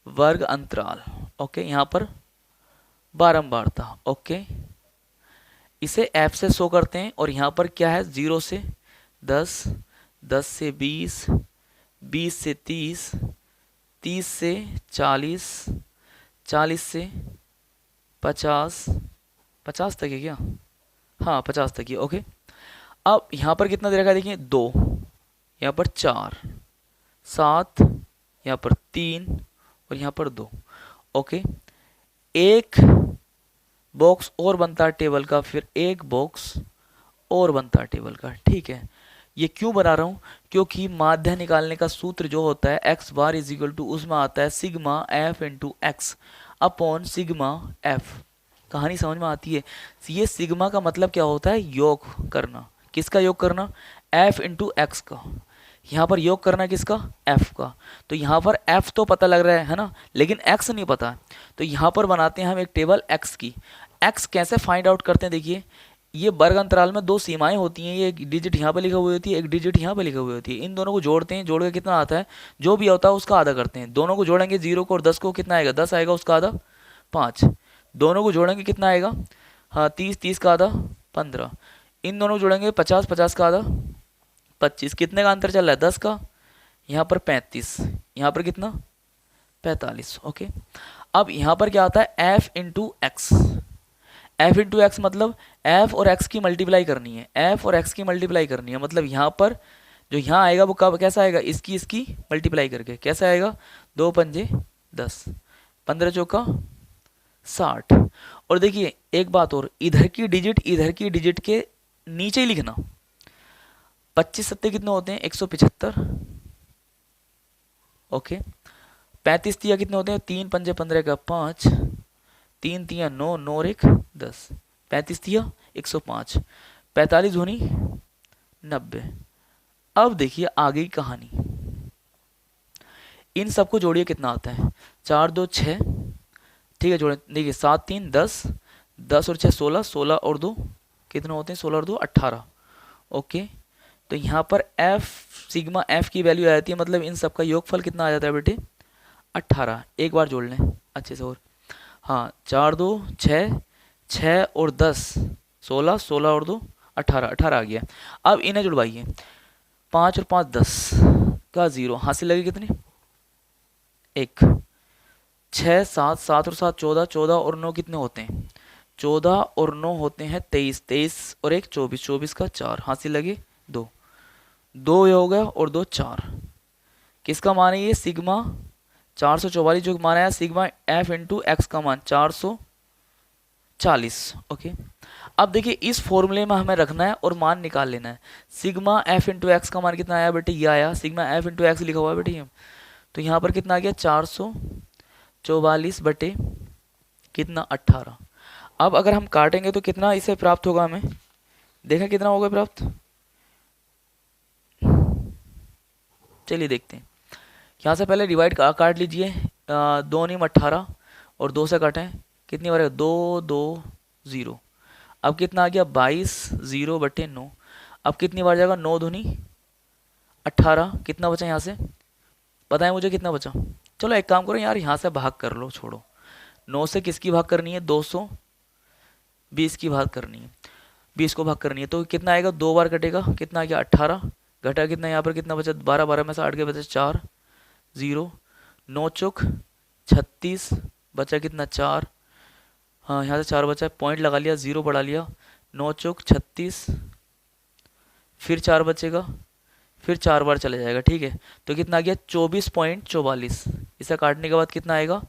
वर्ग अंतराल। ओके, यहाँ पर बारंबारता। ओके, इसे F से शो करते हैं। और यहाँ पर क्या है, 0 से 10, 10 से 20, 20 से 30, 30 से 40, 40 से 50, 50 तक है क्या, हाँ 50 तक है। ओके, अब यहाँ पर कितना दे रखा है, देखिए 2, यहाँ पर 4, 7, यहाँ पर 3 और यहाँ पर 2। ओके, एक बॉक्स और बनता है टेबल का, फिर एक बॉक्स और बनता है टेबल का। ठीक है, ये क्यों बना रहा हूँ, क्योंकि माध्य निकालने का सूत्र जो होता है x bar is equal to, उसमें आता है sigma f into x upon sigma f। कहानी समझ में आती है। ये सिग्मा का मतलब क्या होता है, योग करना। किसका योग करना, f इंटू एक्स का। यहाँ पर योग करना किसका, f का। तो यहाँ पर f तो पता लग रहा है ना, लेकिन x नहीं पता। तो यहाँ पर बनाते हैं हम एक टेबल x की। x कैसे फाइंड आउट करते हैं, देखिए ये वर्ग अंतराल में 2 सीमाएं होती हैं, ये एक डिजिट यहाँ पे लिखा हुई होती है, एक डिजिट यहाँ पे लिखा हुई होती है। इन दोनों को जोड़ते हैं, जोड़ के कितना आता है, जो भी होता है उसका आधा करते हैं। दोनों को जोड़ेंगे 0 को और 10 को, कितना आएगा, 10 आएगा, उसका आधा 5। दोनों को जोड़ेंगे कितना आएगा, हाँ 30, 30 का आधा 15। इन दोनों को जोड़ेंगे 50, 50 का आधा 25। कितने का अंतर चल रहा है, 10 का। यहाँ पर 35, यहाँ पर कितना 45। ओके, अब यहाँ पर क्या आता है, f into x. f into x मतलब f और x की मल्टीप्लाई करनी है, f और x की मल्टीप्लाई करनी है। मतलब यहाँ पर जो यहाँ आएगा वो कब कैसा आएगा, इसकी मल्टीप्लाई करके कैसा आएगा, 2 पंजे 10, 15 चौका 60। और देखिए एक बात और, इधर की डिजिट के नीचे ही लिखना। 25 सत्ते कितने होते हैं, 175। ओके, 35 तिया कितने होते हैं, 3 पंजे 15 का 5, 3 तिया 9, 9 और 1 10, 35 तिया 105, 45 दूनी 90। अब देखिए आगे की कहानी, इन सबको जोड़िए कितना आता है, 4 2 6। ठीक है, जोड़े, देखिए 7 3 10, 10 और 6 16, 16 और 2 कितने होते हैं, 16 और 2 18। ओके, तो यहाँ पर f सिग्मा f की वैल्यू आ जाती है, मतलब इन सब का योगफल कितना आ जाता है बेटे, 18। एक बार जोड़ लें अच्छे से, और हाँ 4 2 6, 6 और 10 16, 16 और 2 18, 18 आ गया। अब इन्हें जुड़वाइए, 5 और 5 10 का 0, हासिल लगे कितने, 1। 6 7, 7 और 7 14, 14 और 9 कितने होते हैं, 14 और 9 होते हैं 23, 23 और 1 24, 24 का 4, हासिल लगे 2, 2 ये हो गया और 2 4। किसका मान है ये, सिग्मा 444 जो मान है सिग्मा f इंटू एक्स का मान 440। ओके, अब देखिए इस फॉर्मूले में हमें रखना है और मान निकाल लेना है। सिग्मा f इंटू एक्स का मान कितना आया बेटे, ये आया, सिग्मा f इंटू एक्स लिखा हुआ है बेटे ये। तो यहाँ पर कितना आ गया, 444 बटे कितना 18। अब अगर हम काटेंगे तो कितना इसे प्राप्त होगा, हमें देखा कितना होगा प्राप्त। चलिए देखते हैं, यहाँ से पहले डिवाइड काट लीजिए, 2 नीम 18 और 2 से काटें, कितनी बार 2 2 0। अब कितना आ गया 22 0/9। अब कितनी बार जाएगा, 9 दूनी 18। कितना बचा यहाँ से, पता है मुझे कितना बचा। चलो एक काम करो यार, यहाँ से भाग कर लो, छोड़ो। 9 से किसकी भाग करनी है, 220 की भाग करनी है, 20 को भाग करनी है। तो कितना आएगा, 2 बार कटेगा, कितना आ गया 18। घटा कितना, यहाँ पर कितना बचा, 12, 12 में से 8 के बचे 4, 0। 9 चौक 36, बचा कितना 4। हाँ यहाँ से 4 बचा है, पॉइंट लगा लिया, 0 बढ़ा लिया। 9 चौक 36, फिर 4 बचेगा, फिर 4 बार चले जाएगा, ठीक है। तो कितना आ गया 24.44। इसे काटने के बाद कितना आएगा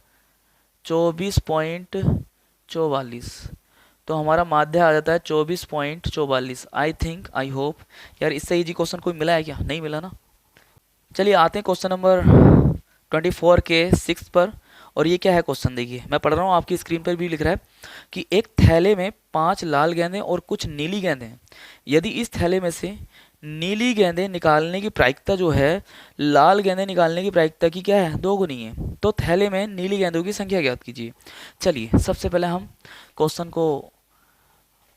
24.44। तो हमारा माध्य आ जाता है 24.44। आई थिंक, आई होप यार इससे इजी क्वेश्चन कोई मिला है क्या, नहीं मिला ना। चलिए आते हैं क्वेश्चन नंबर 24 के 6 पर। और ये क्या है क्वेश्चन, देखिए मैं पढ़ रहा हूँ, आपकी स्क्रीन पर भी लिख रहा है कि एक थैले में 5 लाल गेंदें और कुछ नीली गेंदें हैं। यदि इस थैले में से नीली गेंदें निकालने की प्रायिकता जो है लाल गेंदें निकालने की प्रायिकता की क्या है, 2 गुनी है, तो थैले में नीली गेंदों की संख्या ज्ञात कीजिए। चलिए सबसे पहले हम क्वेश्चन को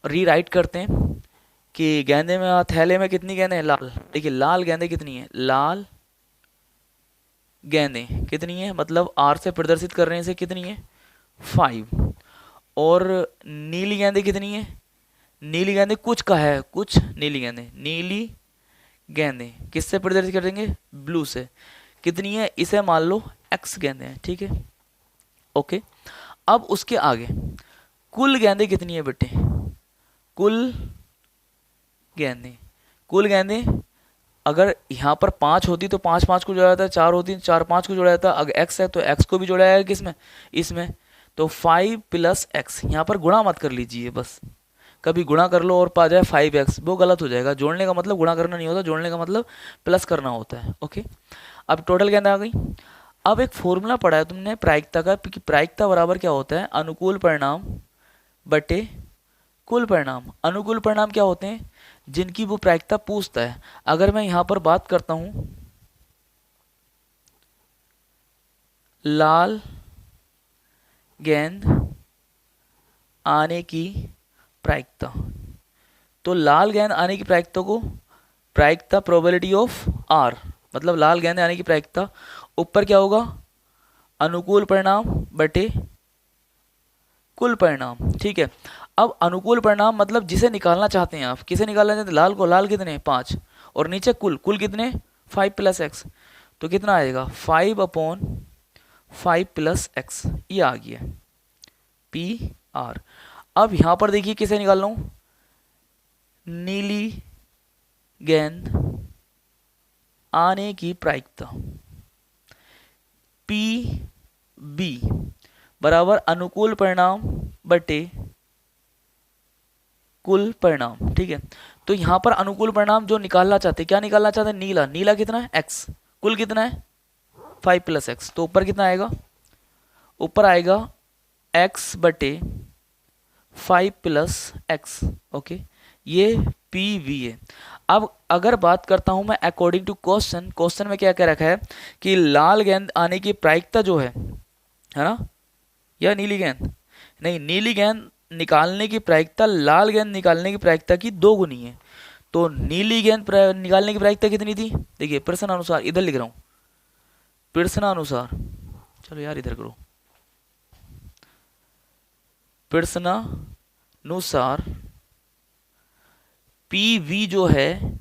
रीराइट करते हैं कि गेंदे में, थैले में कितनी गेंदें हैं, लाल। देखिए लाल गेंदें कितनी है, लाल गेंदें कितनी है, मतलब आर से प्रदर्शित करने से कितनी है 5। और नीली गेंदें कितनी है, नीली गेंदें कुछ का है, कुछ नीली गेंदें, नीली गेंदें किससे प्रदर्शित कर देंगे, ब्लू से। कितनी है, इसे मान लो x गेंदें हैं, ठीक है, ओके। अब उसके आगे कुल गेंदें कितनी है बेटे, कुल गेंदें, कुल गेंदें अगर यहाँ पर 5 होती तो 5 5 को जोड़ा जाता, 4 होती 4 5 को जोड़ा जाता। अगर x है तो x को भी जोड़ा जाएगा किसमें, इसमें। तो 5 + x, यहाँ पर गुणा मत कर लीजिए, बस कभी गुणा कर लो और पा जाए 5x, वो गलत हो जाएगा। जोड़ने का मतलब गुणा करना नहीं होता, जोड़ने का मतलब प्लस करना होता है, ओके। अब टोटल गेंद आ गई। अब एक फॉर्मूला पढ़ा है तुमने प्रायिकता का, कि प्रायिकता बराबर क्या होता है, अनुकूल परिणाम बटे कुल परिणाम। अनुकूल परिणाम क्या होते हैं, जिनकी वो प्रायिकता पूछता है। अगर मैं यहां पर बात करता हूं लाल गेंद आने की प्रायिकता, तो लाल गेंद आने की प्रायिकता को प्रायिकता प्रोबेबिलिटी ऑफ आर, मतलब लाल गेंद आने की प्रायिकता ऊपर क्या होगा, अनुकूल परिणाम बटे कुल परिणाम, ठीक है। अब अनुकूल परिणाम मतलब जिसे निकालना चाहते हैं आप, किसे निकालना चाहते हैं, लाल को। लाल कितने 5 और नीचे कुल, कुल कितने 5 + x, तो कितना आएगा 5/5 + x, ये आ गया PR। अब यहां पर देखिए किसे निकाल रहा हूं, नीली गेंद आने की प्रायिकता PB बराबर अनुकूल परिणाम बटे कुल परिणाम, ठीक है। तो यहां पर अनुकूल परिणाम जो निकालना चाहते हैं, क्या निकालना चाहते हैं, नीला। नीला कितना है x, कुल कितना है 5 + x, तो ऊपर कितना आएगा, ऊपर आएगा x/5 + x, ओके। ये PV है। अब अगर बात करता हूं मैं अकॉर्डिंग टू क्वेश्चन, क्वेश्चन में क्या क्या रखा है कि लाल गेंद आने की प्रायिकता जो है ना, या नीली गेंद, नहीं, नीली गेंद निकालने की प्रायिकता लाल गेंद निकालने की प्रायिकता की 2 गुनी है। तो नीली गेंद निकालने की प्रायिकता कितनी थी, देखिए प्रश्न अनुसार, इधर लिख रहा हूं प्रश्न अनुसार, चलो यार इधर करो, प्रश्न अनुसार PV जो है,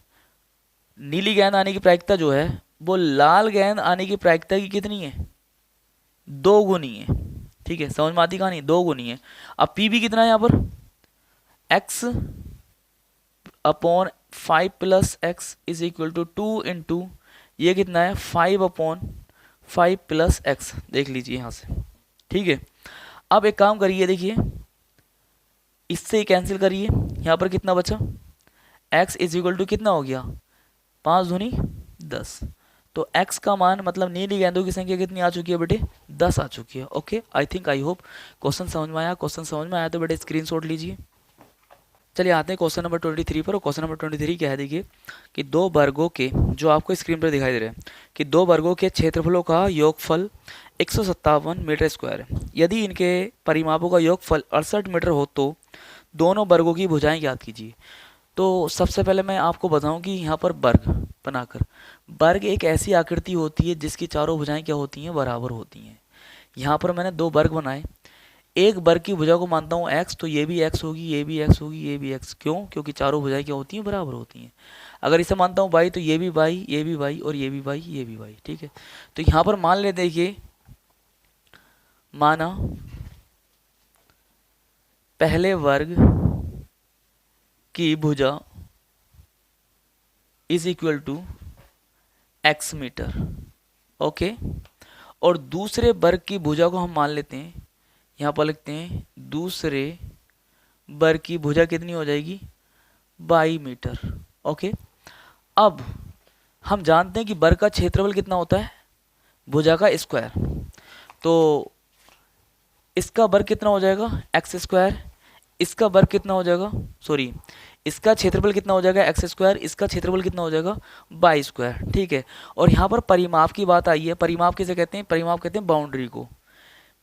नीली गेंद आने की प्रायिकता जो है वो लाल गेंद आने की प्रायिकता की कितनी है, 2 गुनी है, ठीक है। समझ में आती कहानी, 2 गुनी है। अब PB कितना है यहाँ पर, x/5 + x = 2 × ये कितना है 5/5 + x, देख लीजिए यहाँ से, ठीक है। अब एक काम करिए, देखिए इससे कैंसिल करिए, यहाँ पर कितना बचा, x = कितना हो गया 5 दूनी 10। तो x का मान मतलब नीली गेंदों की संख्या कितनी आ चुकी है बेटे, 10 आ चुकी है, okay. I think, I hope question समझ में आया। क्वेश्चन समझ में आया तो बेटे स्क्रीनशॉट लीजिए। चलिए आते हैं क्वेश्चन नंबर 23 पर। और क्वेश्चन नंबर 23 क्या है, देखिए कि 2 वर्गों के, जो आपको स्क्रीन पर दिखाई दे रहे हैं, कि 2 वर्गों के क्षेत्रफलों का योगफल 157 मीटर स्क्वायर है। यदि इनके परिमापों का योगफल 68 मीटर हो तो दोनों वर्गों की भुजाएं ज्ञात कीजिए। तो सबसे पहले मैं आपको बताऊं कि यहाँ पर वर्ग बनाकर, वर्ग एक ऐसी आकृति होती है जिसकी चारों भुजाएं क्या होती हैं, बराबर होती हैं। यहाँ पर मैंने दो वर्ग बनाए, एक वर्ग की भुजा को मानता हूँ x, तो ये भी x होगी, ये भी x होगी, ये भी x। क्यों? क्योंकि चारों भुजाएं क्या होती हैं, बराबर होती हैं। अगर इसे मानता हूँ y, तो ये भी y, ये भी y और ये भी y, ये भी y। ठीक है, तो यहाँ पर मान लेते देखिए, माना पहले वर्ग की भुजा इज equal to x metre, okay. और दूसरे वर्ग की भुजा को हम मान लेते हैं, यहाँ पर लिखते हैं दूसरे वर्ग की भुजा कितनी हो जाएगी, 22 मीटर, ओके। अब हम जानते हैं कि वर्ग का क्षेत्रफल कितना होता है, भुजा का स्क्वायर। तो इसका वर्ग कितना हो जाएगा, एक्स स्क्वायर। इसका वर्ग कितना हो जाएगा, सॉरी, इसका क्षेत्रफल कितना हो जाएगा, एक्स स्क्वायर। इसका क्षेत्रफल कितना हो जाएगा, 22 स्क्वायर। ठीक है, और यहाँ पर परिमाप की बात आई है। परिमाप किसे कहते हैं, परिमाप कहते हैं बाउंड्री को।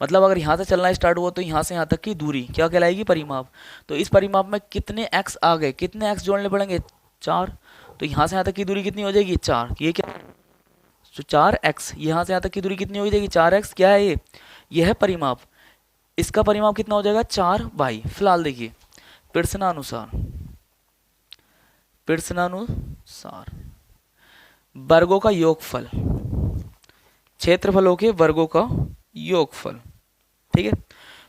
मतलब अगर यहाँ से चलना स्टार्ट हुआ तो यहाँ से यहाँ तक की दूरी क्या कहलाएगी, परिमाप। तो इस परिमाप में कितने एक्स आ गए, कितने एक्स जोड़ने पड़ेंगे, 4। तो यहाँ से यहाँ तक की दूरी कितनी हो जाएगी, 4। ये क्या, तो 4x। यहाँ से यहाँ तक की दूरी कितनी हो जाएगी, 4x। क्या है ये, यह है परिमाप। इसका परिमाप कितना हो जाएगा, 4 फिलहाल देखिए प्रश्नानुसार वर्गों का योगफल, क्षेत्रफलों के वर्गों का योगफल। ठीक है,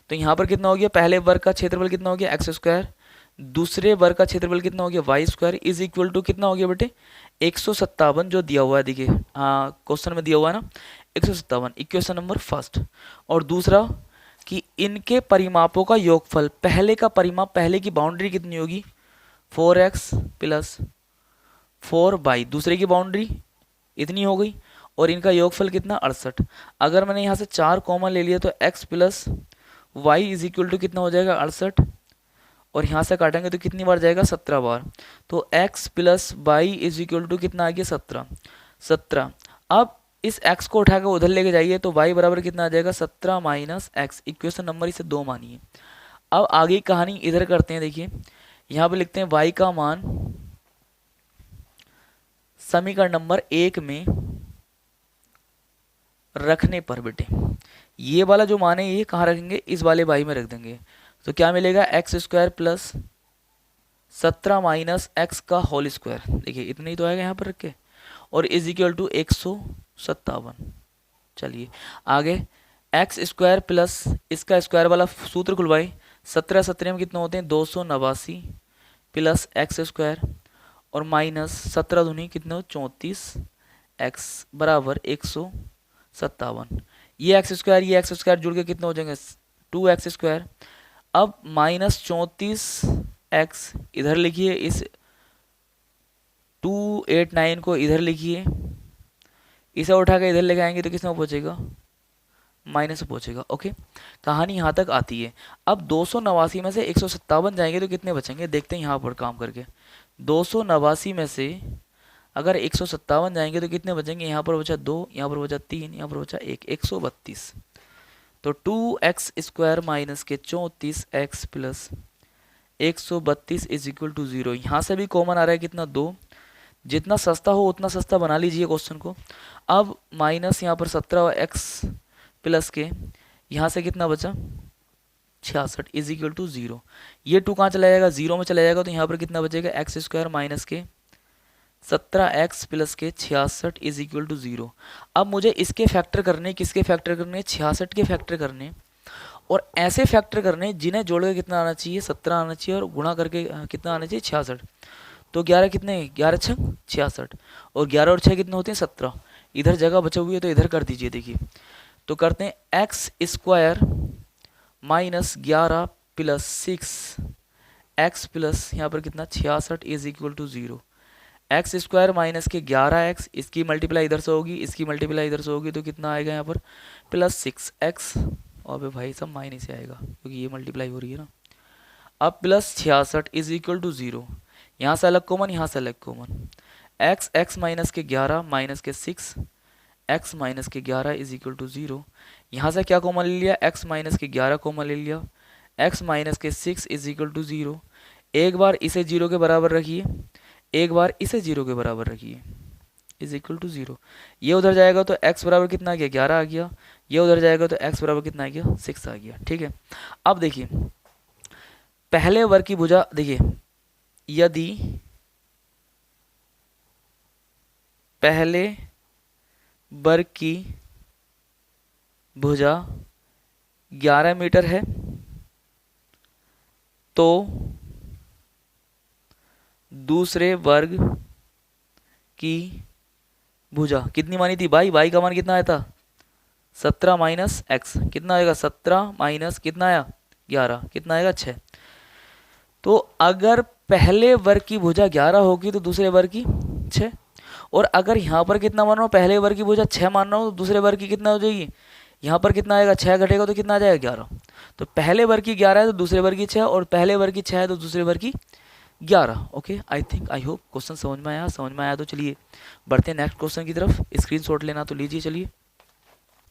तो यहाँ पर कितना हो गया, पहले वर्ग का क्षेत्रफल कितना हो गया, एक्स स्क्वायर। दूसरे वर्ग का क्षेत्रफल कितना हो गया, y square, is equal to कितना हो गया बेटे, 157 जो दिया हुआ है। देखिए हाँ, क्वेश्चन में दिया हुआ है ना 157, इक्वेशन नंबर फर्स्ट। और दूसरा कि इनके परिमापों का योगफल, पहले का परिमाप, पहले की बाउंड्री कितनी होगी, 4x प्लस 4y। दूसरे की बाउंड्री इतनी हो गई और इनका योगफल कितना, 68। अगर मैंने यहाँ से 4 कॉमन ले लिया तो x plus y is equal to कितना हो जाएगा, 68। और यहाँ से काटेंगे तो कितनी बार जाएगा, 17 बार। तो x plus y is equal to कितना आ गया, 17। अब इस x को उठाकर उधर लेके जाइए तो y बराबर कितना आ जाएगा, 17 माइनस एक्स। इक्वेशन नंबर इसे 2 मानिए। अब आगे कहानी इधर करते हैं। देखिए यहाँ पे लिखते हैं y का मान समीकरण नंबर 1 में रखने पर बेटे, ये वाला जो मान है ये कहाँ रखेंगे, इस वाले y में रख देंगे। तो क्या मिलेगा, x square plus 17 minus x का होल स्क्वायर। देखिए इतना ही तो आएगा यहाँ पर रख के, और इज इक्वल टू 157। चलिए आगे, एक्स स्क्वायर प्लस इसका स्क्वायर वाला सूत्र खुलवाए। 17 17 में कितना होते हैं, 289 प्लस एक्स स्क्वायर और माइनस 17 दूनी कितना हो, 34 एक्स बराबर 157। ये एक्स स्क्वायर जुड़ के कितना हो जाएंगे, 2x स्क्वायर। अब माइनस 34 एक्स इधर लिखिए, इस 289 को इधर लिखिए, इसे उठा के इधर लेके आएंगे तो किस में पहुंचेगा, माइनस में पहुंचेगा। ओके, कहानी यहाँ तक आती है। अब 289 में से 157 जाएंगे तो कितने बचेंगे, देखते हैं यहाँ पर काम करके। 289 में से अगर 157 जाएंगे तो कितने बचेंगे, यहाँ पर बचा 2, यहाँ पर बचा 3, यहाँ पर बचा 1, 132। तो 2x स्क्वायर माइनस के 34x plus 132 is equal to 0। यहाँ से भी कॉमन आ रहा है कितना, 2। जितना सस्ता हो उतना सस्ता बना लीजिए क्वेश्चन को। अब माइनस यहाँ पर 17x प्लस के यहाँ से कितना बचा, 66 इज इक्वल टू 0। ये 2 कहाँ चला जाएगा, 0 में चला जाएगा। तो यहाँ पर कितना बचेगा, एक्स स्क्वायर माइनस के 17x प्लस के 66 इज इक्वल टू 0। अब मुझे इसके फैक्टर करने, किसके फैक्टर करने, 66 के फैक्टर करने। और ऐसे फैक्टर करने जिन्हें जोड़ के कितना आना चाहिए, 17 आना चाहिए, और गुणा करके कितना आना चाहिए, 66। तो 11 कितने, 11 6 66, और 11 और 6 कितने होते हैं, 17। इधर जगह बचा हुई है तो इधर कर दीजिए। देखिए तो करते हैं x square minus 11 plus 6 x plus यहाँ पर कितना, 66 is equal to 0। X square minus के 11x, इसकी मल्टीप्लाई इधर से होगी, इसकी मल्टीप्लाई इधर से होगी, तो कितना आएगा यहाँ पर, प्लस 6x। और भाई सब माइनस से आएगा क्योंकि ये मल्टीप्लाई हो रही है ना। अब प्लस 66 इज इक्वल टू 0। यहाँ से अलग कॉमन, यहाँ से अलग कॉमन। एक्स माइनस के 11 माइनस के 6 x माइनस के 11 इज इक्वल टू 0। यहाँ से क्या कॉमन ले लिया, x माइनस के 11 कॉमन ले लिया, x माइनस के 6 इज इक्वल टू 0। एक बार इसे 0 के बराबर रखिए, एक बार इसे 0 के बराबर रखिए, इज इक्वल टू 0। ये उधर जाएगा तो x बराबर कितना आ गया, 11 आ गया। ये उधर जाएगा तो x बराबर कितना आ गया, 6 आ गया। ठीक है, अब देखिए पहले वर्ग की भुजा, देखिए यदि पहले वर्ग की भुजा 11 मीटर है तो दूसरे वर्ग की भुजा कितनी मानी थी भाई, बाई का मान कितना आया था 17 माइनस एक्स, कितना आएगा 17 माइनस कितना आया 11, कितना आएगा 6। तो अगर पहले वर्ग की भुजा 11 होगी तो दूसरे वर्ग की 6, और अगर यहाँ पर कितना मान रहा हूँ, पहले वर्ग की भुजा 6 मान रहा हूँ तो दूसरे वर्ग की कितना हो जाएगी, यहाँ पर कितना आएगा 6 घटेगा तो कितना आ जाएगा 11। तो पहले वर्ग की 11 है तो दूसरे वर्ग की 6, और पहले वर्ग की 6 है तो दूसरे वर्ग की 11। ओके, आई होप क्वेश्चन समझ में आया। समझ में आया तो चलिए बढ़ते हैं नेक्स्ट क्वेश्चन की तरफ। स्क्रीनशॉट लेना तो लीजिए।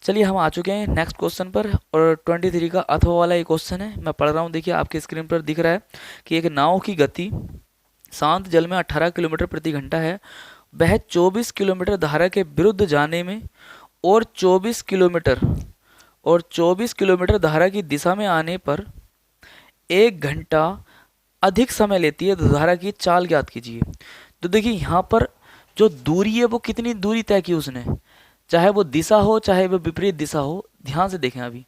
चलिए हम आ चुके हैं नेक्स्ट क्वेश्चन पर, और 23 का अथवा वाला एक क्वेश्चन है, मैं पढ़ रहा हूँ। देखिए आपके स्क्रीन पर दिख रहा है कि एक नाव की गति शांत जल में 18 किलोमीटर प्रति घंटा है। वह 24 किलोमीटर धारा के विरुद्ध जाने में और 24 किलोमीटर धारा की दिशा में आने पर 1 घंटा अधिक समय लेती है। तो धारा की चाल ज्ञात कीजिए। तो देखिए यहाँ पर जो दूरी है वो कितनी दूरी तय की उसने, चाहे वो दिशा हो चाहे वो विपरीत दिशा हो। ध्यान से देखें, अभी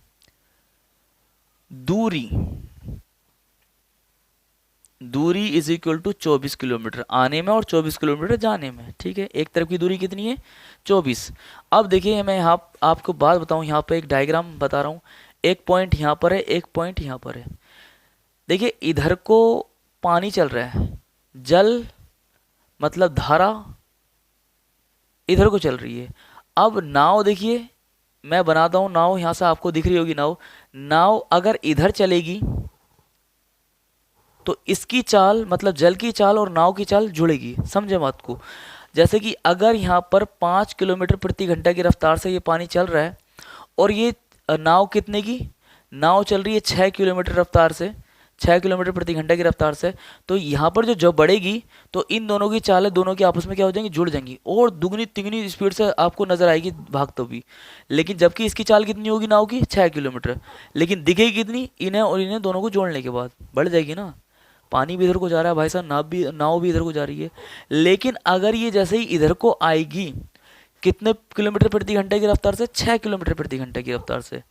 दूरी इज इक्वल टू 24 किलोमीटर आने में और 24 किलोमीटर जाने में। ठीक है, एक तरफ की दूरी कितनी है 24। अब देखिए मैं यहाँ आपको बात बताऊँ, यहाँ पे एक डायग्राम बता रहा हूँ। एक पॉइंट यहाँ पर है, एक पॉइंट यहाँ पर है। देखिए इधर को पानी चल रहा है, जल मतलब धारा इधर को चल रही है। अब नाव देखिए मैं बनाता हूँ, नाव यहाँ से आपको दिख रही होगी। नाव अगर इधर चलेगी तो इसकी चाल मतलब जल की चाल और नाव की चाल जुड़ेगी। समझे बात को? जैसे कि अगर यहाँ पर 5 किलोमीटर प्रति घंटा की रफ्तार से ये पानी चल रहा है, और ये नाव कितने की, नाव चल रही है 6 किलोमीटर रफ्तार से, 6 किलोमीटर प्रति घंटा की रफ्तार से, तो यहाँ पर जो बढ़ेगी तो इन दोनों की चालें दोनों की आपस में क्या हो जाएंगी, जुड़ जाएंगी, और दुगनी तिगनी स्पीड से आपको नजर आएगी भागते भी। लेकिन जबकि इसकी चाल कितनी होगी नाव की 6 किलोमीटर, लेकिन दिखेगी कितनी, इन्हें और इन्हें दोनों को जोड़ने के बाद बढ़ जाएगी ना। पानी भी इधर को जा रहा है भाई साहब, नाव भी इधर को जा रही है। लेकिन अगर ये जैसे ही इधर को आएगी कितने किलोमीटर प्रति घंटे की रफ्तार से, 6 किलोमीटर प्रति घंटे की रफ्तार से,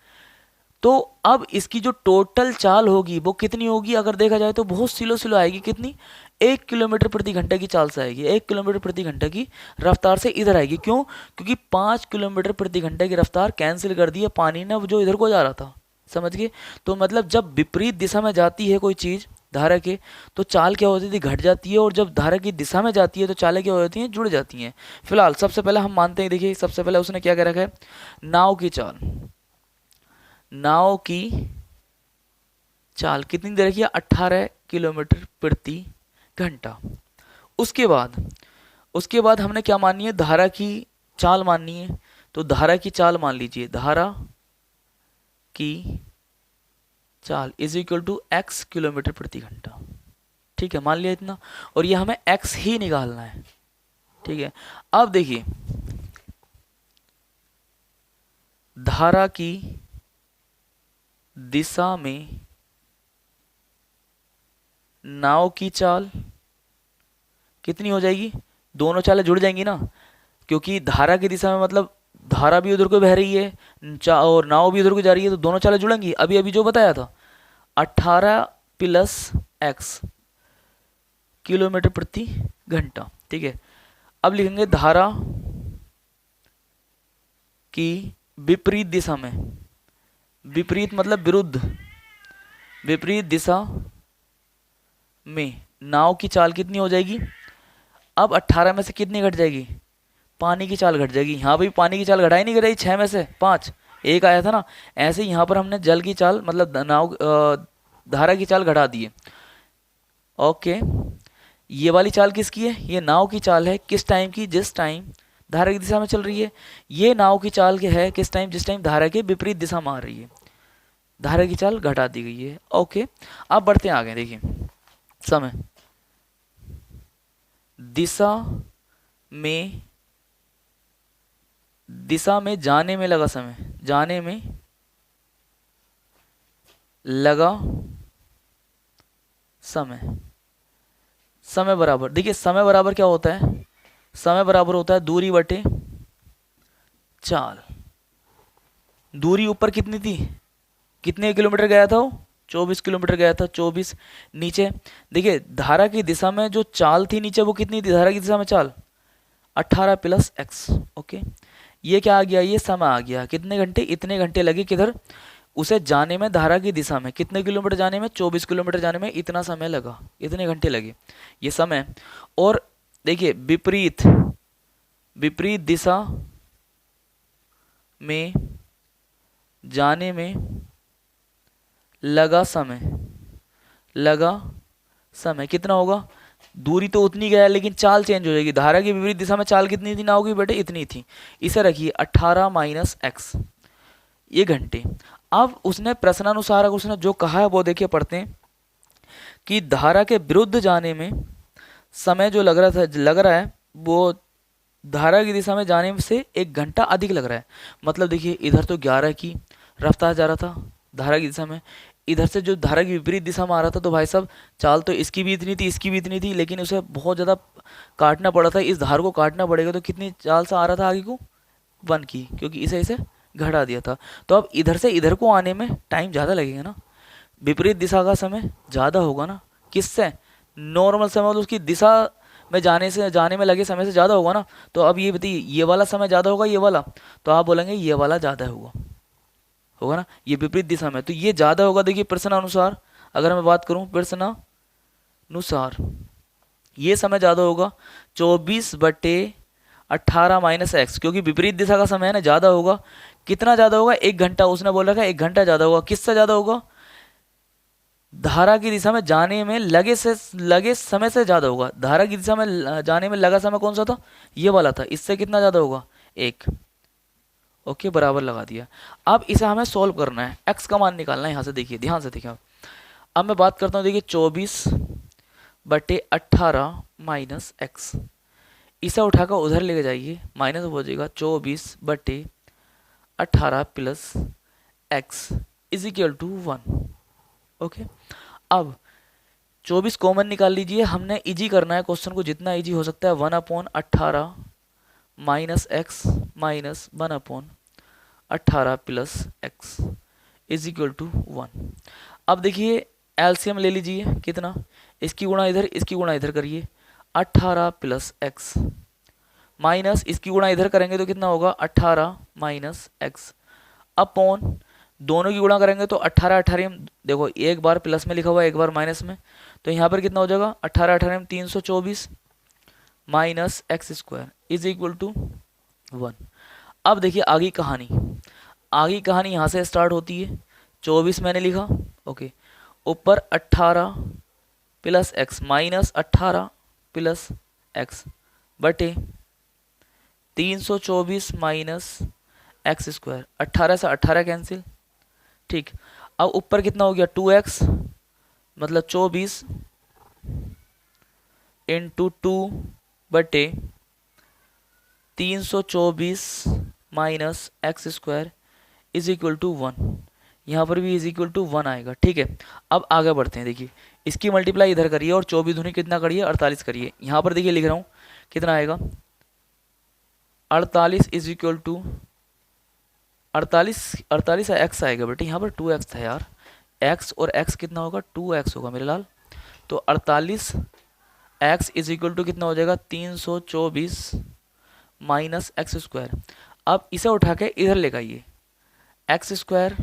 तो अब इसकी जो टोटल चाल होगी वो कितनी होगी, अगर देखा जाए तो बहुत स्लो आएगी। कितनी, 1 किलोमीटर प्रति घंटे की चाल से आएगी, 1 किलोमीटर प्रति घंटे की रफ्तार से इधर आएगी। क्यों? क्योंकि 5 किलोमीटर प्रति घंटे की रफ्तार कैंसिल कर दी है पानी ने, जो इधर को जा रहा था। समझ गए? तो मतलब जब विपरीत दिशा में जाती है कोई चीज धारा के, तो चाल क्या होती थी, घट जाती है, और जब धारा की दिशा में जाती है तो चालें क्या हो जाती हैं, जुड़ जाती हैं। फिलहाल सबसे पहले हम मानते हैं, देखिए सबसे पहले उसने क्या कह रखा है, नाव की चाल कितनी दे रखी है, 18 किलोमीटर प्रति घंटा। उसके बाद हमने क्या माननी है, धारा की चाल माननी है। तो धारा की चाल मान लीजिए, धारा की चाल is equal to x kilometre प्रति घंटा। ठीक है, मान लिया इतना, और ये हमें x ही निकालना है। ठीक है, अब देखिए धारा की दिशा में नाव की चाल कितनी हो जाएगी, दोनों चालें जुड़ जाएंगी ना, क्योंकि धारा की दिशा में मतलब धारा भी उधर को बह रही है और नाव भी उधर को जा रही है, तो दोनों चालें जुड़ेंगी। अभी जो बताया था 18 प्लस x किलोमीटर प्रति घंटा। ठीक है, अब लिखेंगे धारा की विपरीत दिशा में, विपरीत मतलब विरुद्ध, विपरीत दिशा में नाव की चाल कितनी हो जाएगी। अब 18 में से कितनी घट जाएगी, पानी की चाल घट जाएगी। यहाँ भी पानी की चाल घटाई नहीं कर रही, 6 में से 5 एक आया था ना, ऐसे यहाँ पर हमने जल की चाल मतलब नाव धारा की चाल घटा दी है। ओके, ये वाली चाल किसकी है, ये नाव की चाल है। किस टाइम की, जिस टाइम धारा की दिशा में चल रही है। ये नाव की चाल के है किस टाइम, जिस टाइम धारा के विपरीत दिशा में आ रही है, धारा की चाल घटा दी गई है। ओके, अब बढ़ते हैं आगे। देखिए समय, दिशा में जाने में लगा समय, जाने में लगा समय, समय बराबर, देखिए समय बराबर क्या होता है, समय बराबर होता है दूरी बटे चाल। दूरी ऊपर कितनी थी, कितने किलोमीटर गया था वो, 24 किलोमीटर गया था, 24। नीचे देखिए धारा की दिशा में जो चाल थी नीचे वो कितनी थी, धारा की दिशा में चाल 18 प्लस एक्स। ओके, ये क्या आ गया, ये समय आ गया, कितने घंटे, इतने घंटे लगे किधर, उसे जाने में, धारा की दिशा में कितने किलोमीटर जाने में, 24 किलोमीटर जाने में इतना समय लगा, इतने घंटे लगे, ये समय। और देखिए विपरीत दिशा में जाने में लगा समय कितना होगा, दूरी तो उतनी गया लेकिन चाल चेंज हो जाएगी। धारा की विपरीत दिशा में चाल कितनी थी नाव की बेटे, इतनी थी। इसे रखिए 18 माइनस एक्स, ये घंटे। अब उसने प्रश्नानुसार उसने जो कहा है वो देखिए पढ़ते हैं कि धारा के विरुद्ध जाने में समय जो लग रहा है वो धारा की दिशा में जाने से 1 घंटा अधिक लग रहा है। मतलब देखिए इधर तो 11 की रफ्तार जा रहा था धारा की दिशा में, इधर से जो धारा की विपरीत दिशा में आ रहा था तो भाई साहब चाल तो इसकी भी इतनी थी, इसकी भी इतनी थी, लेकिन उसे बहुत ज़्यादा काटना पड़ा था, इस धार को काटना पड़ेगा। तो कितनी चाल से आ रहा था आगे को, 1 की, क्योंकि इसे घटा दिया था। तो अब इधर से इधर को आने में टाइम ज़्यादा लगेगा ना, विपरीत दिशा का समय ज़्यादा होगा ना, किससे, नॉर्मल समय मतलब उसकी दिशा में जाने में लगे समय से ज़्यादा होगा ना। तो अब ये बताइए ये वाला समय ज़्यादा होगा ये वाला, तो आप बोलेंगे ये वाला ज़्यादा होगा ना, ये विपरीत दिशा में, तो ये ज़्यादा होगा। देखिए प्रश्नानुसार अगर मैं बात करूँ, प्रश्नानुसार ये समय ज़्यादा होगा 24/18 माइनस एक्स, क्योंकि विपरीत दिशा का समय है ना, ज़्यादा होगा। कितना ज़्यादा होगा, 1 घंटा, उसने बोल रखा है 1 घंटा ज़्यादा होगा। किससे ज़्यादा होगा, धारा की दिशा में जाने में लगे समय से ज़्यादा होगा। धारा की दिशा में जाने में लगा समय कौन सा था, ये वाला था, इससे कितना ज़्यादा होगा, 1। ओके, बराबर लगा दिया। अब इसे हमें सॉल्व करना है, एक्स का मान निकालना है। यहाँ से देखिए, ध्यान से देखिए। अब मैं बात करता हूँ, देखिए 24/18 माइनस एक्स, इसे उठाकर उधर लेके जाइए, माइनस हो जाएगा 24/18 plus x is equal to 1। Okay, अब 24 कॉमन निकाल लीजिए, हमने इजी करना है क्वेश्चन को, जितना इजी हो सकता है। 1/18 minus x minus 1/18 plus x is equal to 1। अब देखिए एलसीएम ले लीजिए, कितना, इसकी गुणा इधर, इसकी गुणा इधर करिए, 18 प्लस एक्स माइनस इसकी गुणा इधर करेंगे तो कितना होगा, 18 माइनस एक्स अपॉन दोनों की गुणा करेंगे तो 18 देखो एक बार प्लस में लिखा हुआ है एक बार माइनस में, तो यहाँ पर कितना हो जाएगा, 18 324 minus x square is equal to 1। अब देखिए आगे कहानी यहाँ से स्टार्ट होती है। 24 मैंने लिखा, ओके, ऊपर 18 plus x minus 18 plus x बटे 324 माइनस एक्स स्क्वायर, 18 से 18 कैंसिल, ठीक। अब ऊपर कितना हो गया, 2x मतलब 24 इंटू 2 बटे 324 minus x square is equal to 1। यहाँ पर भी इज इक्वल टू 1 आएगा, ठीक है। अब आगे बढ़ते हैं, देखिए इसकी मल्टीप्लाई इधर करिए और 24 दूनी कितना करिए, 48 करिए। यहाँ पर देखिए लिख रहा हूँ कितना आएगा, 48 इज इक्वल टू 48 एक्स आएगा बेटे, यहाँ पर 2x था यार, x और x कितना होगा, 2x होगा मेरे लाल। तो 48 x इज इक्वल टू कितना हो जाएगा, 324 माइनस एक्स स्क्वायर। अब इसे उठा के इधर लेकर आइए, एक्स स्क्वायर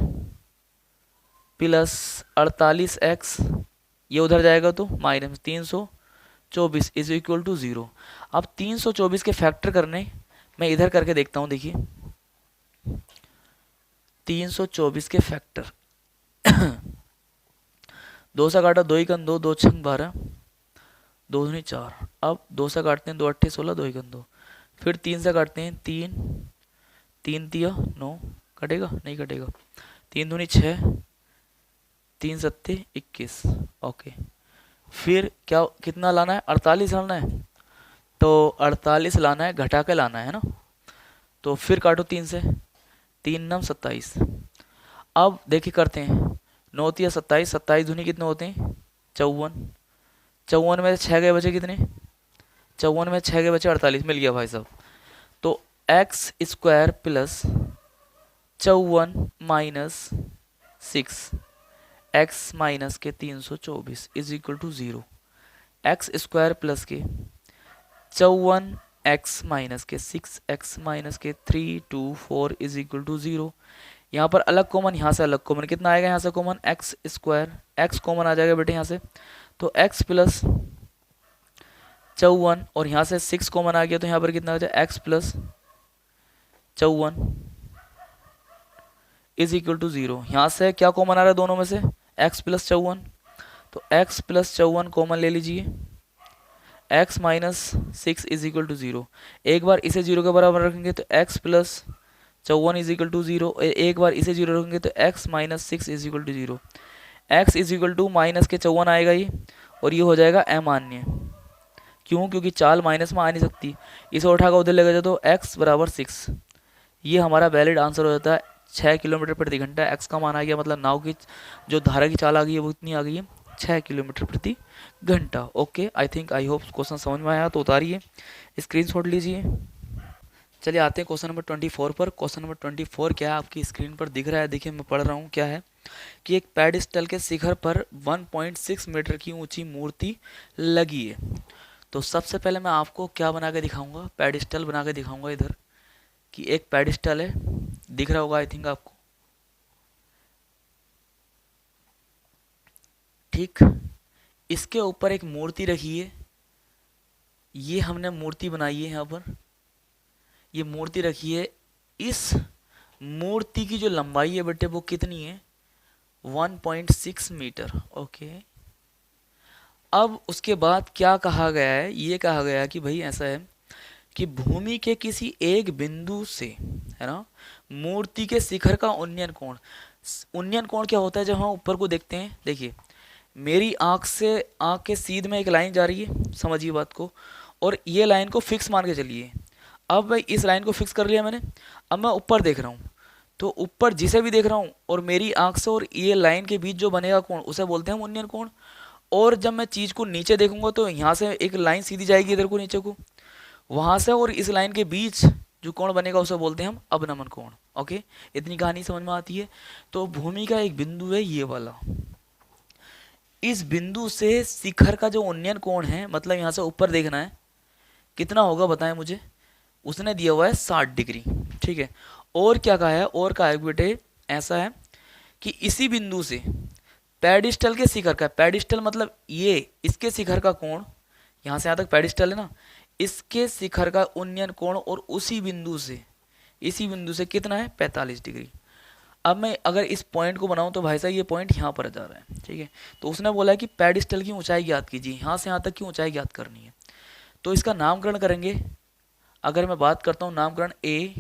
प्लस 48x, ये उधर जाएगा तो माइनस 324 इज इक्वल टू 0। अब 324 के फैक्टर करने मैं इधर करके देखता हूँ, देखिए 324 के फैक्टर 2 से काटा 2 ही कन 2, 2 छंग 12, 2 दूनी 4। अब 2 से काटते हैं 2 अट्ठे 16, 2 ही कन 2, फिर 3 से काटते हैं, 3 3 तिया 9, कटेगा नहीं कटेगा, 3 दूनी 6, 3 सत्ते 21। ओके, फिर क्या कितना लाना है, 48 लाना है, तो 48 लाना है, घटा के लाना है ना, तो फिर काटो 3 से, 3 नम 27। अब देखिए करते हैं, 9 तिया 27, 27 दूनी कितने होते हैं 54, 54 में 6 गए बचे कितने, 54 में 6 गए बचे 48, मिल गया भाई साहब। तो x square plus 54 minus 6 x minus के 324 is equal to 0। X square plus के 54 एक्स माइनस के 6 एक्स माइनस के 324 इज इक्वल टू 0। यहाँ पर अलग कॉमन, यहाँ से अलग कॉमन, कितना आएगा यहाँ से common, X square, X common आ जाएगा बेटे यहाँ से, तो एक्स प्लस 54 और यहाँ से 6 कॉमन आ गया, तो यहाँ पर कितना आ जाए x plus 54 is equal to 0। यहाँ से क्या कॉमन आ रहा है दोनों में से, एक्स प्लस 54, तो एक्स प्लस 54 कॉमन ले लीजिए, x minus 6 is equal to 0। एक बार इसे 0 के बराबर रखेंगे तो x plus 54 is equal to 0, एक बार इसे 0 रखेंगे तो x minus 6 is equal to 0। X is equal to minus के 54 आएगा ये, और ये हो जाएगा अमान्य। क्यों, क्योंकि चाल माइनस में आ नहीं सकती, इसे उठाकर उधर ले गया तो एक्स बराबर 6, ये हमारा वैलिड आंसर हो जाता है। 6 किलोमीटर प्रति घंटा एक्स का मान आ गया, मतलब नाव की जो धारा की चाल आ गई है वो इतनी आ गई है 6 किलोमीटर प्रति घंटा। Okay, I think I hope question समझ में आया, तो उतारिए, स्क्रीनशॉट लीजिए। चलिए आते हैं क्वेश्चन नंबर 24 पर। क्वेश्चन नंबर 24 क्या है, आपकी स्क्रीन पर दिख रहा है, देखिए मैं पढ़ रहा हूँ। क्या है कि एक पेडिस्टल के शिखर पर 1.6 मीटर की ऊंची मूर्ति लगी है। तो सबसे पहले मैं आपको क्या बना के दिखाऊंगा, पेडिस्टल बना के दिखाऊंगा इधर, कि एक पेडिस्टल है, दिख रहा होगा आई थिंक आपको, ठीक। इसके ऊपर एक मूर्ति रखी है, ये हमने मूर्ति बनाई है यहाँ पर, ये मूर्ति रखी है। इस मूर्ति की जो लंबाई है बेटे वो कितनी है, 1.6 मीटर। ओके, अब उसके बाद क्या कहा गया है, ये कहा गया है कि भाई ऐसा है कि भूमि के किसी एक बिंदु से, है ना, मूर्ति के शिखर का उन्नयन कोण। उन्नयन कोण क्या होता है, जब हम ऊपर को देखते हैं, देखिए मेरी आंख से आंख के सीध में एक लाइन जा रही है, समझिए बात को, और ये लाइन को फिक्स मान के चलिए। अब भाई इस लाइन को फिक्स कर लिया मैंने, अब मैं ऊपर देख रहा हूँ, तो ऊपर जिसे भी देख रहा हूँ और मेरी आंख से और ये लाइन के बीच जो बनेगा कोण, उसे बोलते हैं हम उन्नयन कोण। और जब मैं चीज़ को नीचे देखूंगा तो यहाँ से एक लाइन सीधी जाएगी इधर को नीचे को, वहाँ से और इस लाइन के बीच जो कोण बनेगा उसे बोलते हैं हम अवनमन कोण। ओके, इतनी कहानी समझ में आती है। तो भूमि का एक बिंदु है ये वाला, इस बिंदु से शिखर का जो उन्नयन कोण है, मतलब यहाँ से ऊपर देखना है, कितना होगा बताएं मुझे। उसने दिया हुआ है 60 डिग्री, ठीक है। और क्या कहा है, और कहा है बेटे ऐसा है कि इसी बिंदु से पेडिस्टल के शिखर का, पेडिस्टल मतलब ये इसके शिखर का कोण, यहाँ से यहाँ तक पेडिस्टल है ना, इसके शिखर का उन्नयन कोण और उसी बिंदु से, इसी बिंदु से कितना है 45 डिग्री। अब मैं अगर इस पॉइंट को बनाऊं तो भाई साहब ये पॉइंट यहाँ पर जा रहा है, ठीक है। तो उसने बोला है कि पेडिस्टल की ऊंचाई ज्ञात कीजिए, यहाँ से यहाँ तक की ऊंचाई ज्ञात करनी है। तो इसका नामकरण करेंगे। अगर मैं बात करता हूँ नामकरण ए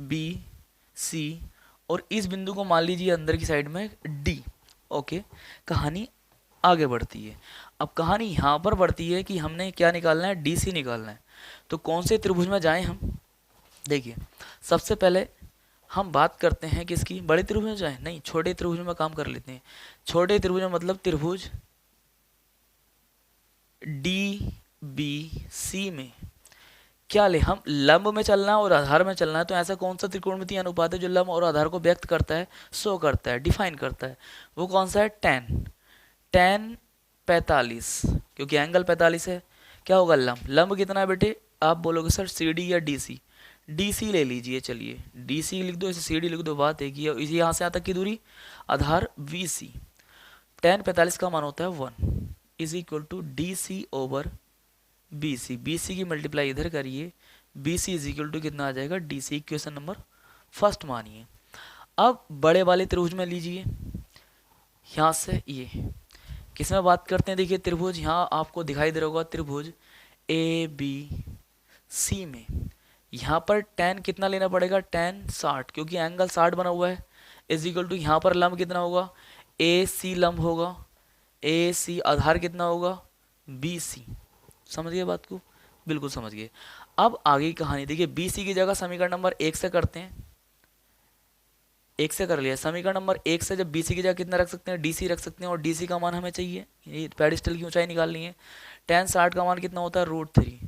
बी सी, और इस बिंदु को मान लीजिए अंदर की साइड में डी। ओके, कहानी आगे बढ़ती है। अब कहानी यहाँ पर बढ़ती है कि हमने क्या निकालना है, डी सी निकालना है। तो कौन से त्रिभुज में जाएं हम, देखिए सबसे पहले हम बात करते हैं किसकी, बड़े त्रिभुज में जाएं, नहीं छोटे त्रिभुज में काम कर लेते हैं। छोटे त्रिभुज में मतलब त्रिभुज डी बी सी में क्या ले, हम लंब में चलना है और आधार में चलना है। तो ऐसा कौन सा त्रिकोणमितीय अनुपात है जो लंब और आधार को व्यक्त करता है, शो करता है, डिफाइन करता है, वो कौन सा है, tan 45, क्योंकि एंगल 45 है। क्या होगा लंब, लंब कितना है बेटे, आप बोलोगे सर सी डी या डी सी, डी सी ले लीजिए, चलिए डी सी लिख दो, इसे सी डी लिख दो, बात एक ही है। इसी यहाँ से यहाँ तक की दूरी आधार वी सी, tan 45 का मान होता है 1 is equal to D C over B C. B C की मल्टीप्लाई इधर करिए, B C is equal to कितना आ जाएगा D C. Question number first मानिए। अब बड़े वाले त्रिभुज में लीजिए, यहाँ से ये किस में बात करते हैं, देखिए त्रिभुज यहाँ आपको दिखाई दे रहा होगा, त्रिभुज ए बी सी में यहाँ पर tan कितना लेना पड़ेगा, tan 60, क्योंकि एंगल 60 बना हुआ है, इज इक्वल टू यहाँ पर लंब कितना होगा, ए सी लंब होगा, ए सी आधार कितना होगा, बी सी। समझ गए बात को, बिल्कुल समझ गए। अब आगे की कहानी देखिए, बी सी की जगह समीकरण नंबर 1 से करते हैं, 1 से कर लिया। समीकरण नंबर 1 से जब बी सी की जगह कितना रख सकते हैं, डी सी रख सकते हैं, और डी सी का मान हमें चाहिए, ये पेडिस्टल की ऊंचाई निकालनी है। tan 60 का मान कितना होता है, √3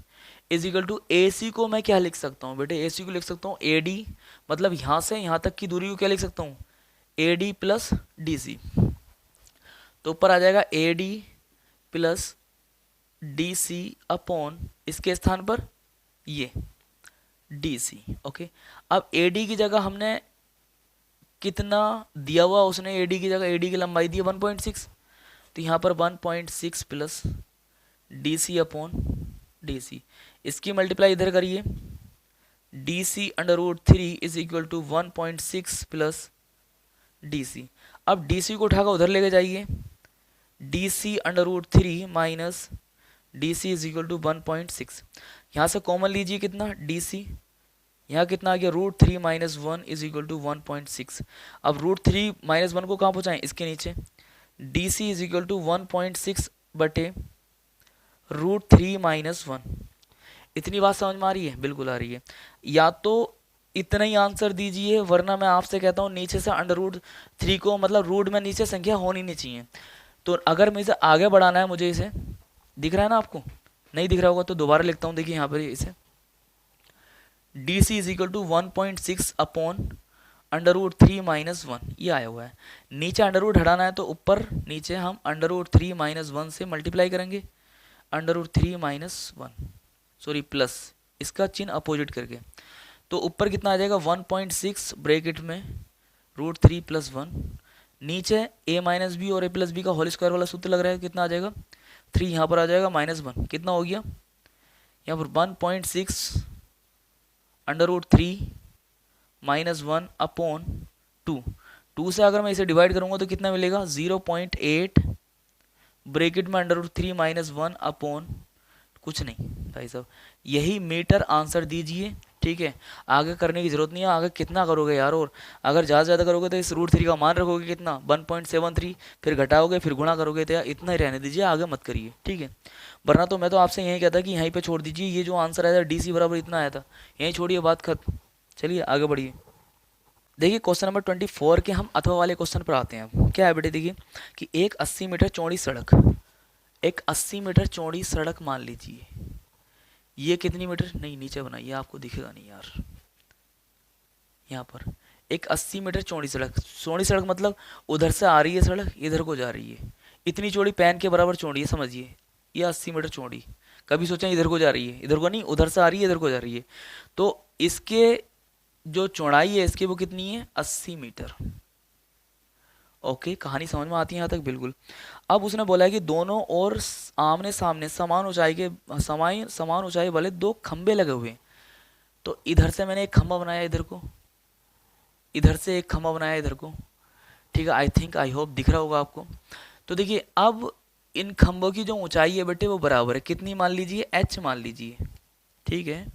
इज इक्वल टू ए सी को मैं क्या लिख सकता हूँ बेटे, ए सी को लिख सकता हूँ ए डी, मतलब यहाँ से यहाँ तक की दूरी को क्या लिख सकता हूँ, A D plus D C. तो ऊपर आ जाएगा A D plus D C upon इसके स्थान पर ये डी सी। ओके, अब ए डी की जगह हमने कितना दिया हुआ, उसने ए डी की जगह ए डी की लंबाई दी है 1.6, तो यहाँ पर 1.6 plus D C upon D C, इसकी मल्टीप्लाई इधर करिए, D C √3 is equal to 1.6 plus D C. अब डी सी को उठाकर उधर लेके जाइए, D C √3 minus D C is equal to 1.6, यहाँ से कॉमन लीजिए कितना, डी सी, यहाँ कितना आ गया, √3 माइनस 1 इज इक्वल टू 1.6। अब √3 माइनस 1 को कहाँ पहुँचाएं, इसके नीचे, D C is equal to 1.6 बटे √3 माइनस 1। इतनी बात समझ में आ रही है, बिल्कुल आ रही है। या तो इतना ही आंसर दीजिए, वरना मैं आपसे कहता हूँ नीचे से √3 को, मतलब रूट में नीचे संख्या होनी नहीं चाहिए। तो अगर मैं इसे आगे बढ़ाना है मुझे, इसे दिख रहा है ना आपको, नहीं दिख रहा होगा तो दोबारा लिखता हूँ, देखिए यहाँ पर इसे, D C is equal to 1.6 upon √3 minus 1, ये आया हुआ है। नीचे अंडर हटाना है तो ऊपर नीचे हम √3 माइनस 1 से मल्टीप्लाई करेंगे, √3 माइनस 1, सॉरी प्लस, इसका चिन्ह अपोजिट करके, तो ऊपर कितना आ जाएगा 1.6 ब्रैकेट में √3 प्लस 1, नीचे a माइनस बी और a प्लस बी का होल स्क्वायर वाला सूत्र लग रहा है, कितना आ जाएगा 3, यहाँ पर आ जाएगा -1, कितना हो गया यहाँ पर 1.6 √3 माइनस 1 अपॉन 2 से अगर मैं इसे डिवाइड करूंगा तो कितना मिलेगा 0.8 ब्रैकेट में √3 माइनस 1 अपॉन कुछ नहीं भाई साहब, यही मीटर आंसर दीजिए। ठीक है, आगे करने की जरूरत नहीं है, आगे कितना करोगे यार, और अगर ज़्यादा ज़्यादा करोगे तो इस √3 का मान रखोगे कितना 1.73, फिर घटाओगे फिर गुणा करोगे, तो यार इतना ही रहने दीजिए, आगे मत करिए। ठीक है, वरना तो मैं तो आपसे यही कहता कि यहीं पे छोड़ दीजिए, ये जो आंसर आया था डी सी बराबर इतना आया था, यहीं छोड़िए, बात खत्म। चलिए आगे बढ़िए। देखिए क्वेश्चन नंबर 24 के हम अथवा वाले क्वेश्चन पर आते हैं। क्या है बेटे, देखिए कि एक 80 मीटर चौड़ी सड़क, एक 80 मीटर चौड़ी सड़क मान लीजिए, ये कितनी मीटर, नहीं नीचे बनाइए आपको दिखेगा नहीं यार, यहाँ पर एक 80 मीटर चौड़ी सड़क मतलब उधर से आ रही है सड़क, इधर को जा रही है, इतनी चौड़ी पैन के बराबर चौड़ी है, समझिए ये 80 मीटर चौड़ी। कभी सोचें इधर को जा रही है, इधर को नहीं, उधर से आ रही है इधर को जा रही है, तो इसके जो चौड़ाई है इसकी वो कितनी है 80 मीटर। ओके, कहानी समझ में आती है यहाँ तक, बिल्कुल। अब उसने बोला है कि दोनों और आमने सामने समान ऊंचाई वाले 2 खंबे लगे हुए हैं। तो इधर से मैंने एक खंबा बनाया, इधर को, इधर से एक खंबा बनाया इधर को। ठीक है, आई होप दिख रहा होगा आपको। तो देखिए अब इन खंभों की जो ऊंचाई है बेटे वो बराबर है, कितनी मान लीजिए, h मान लीजिए। ठीक है,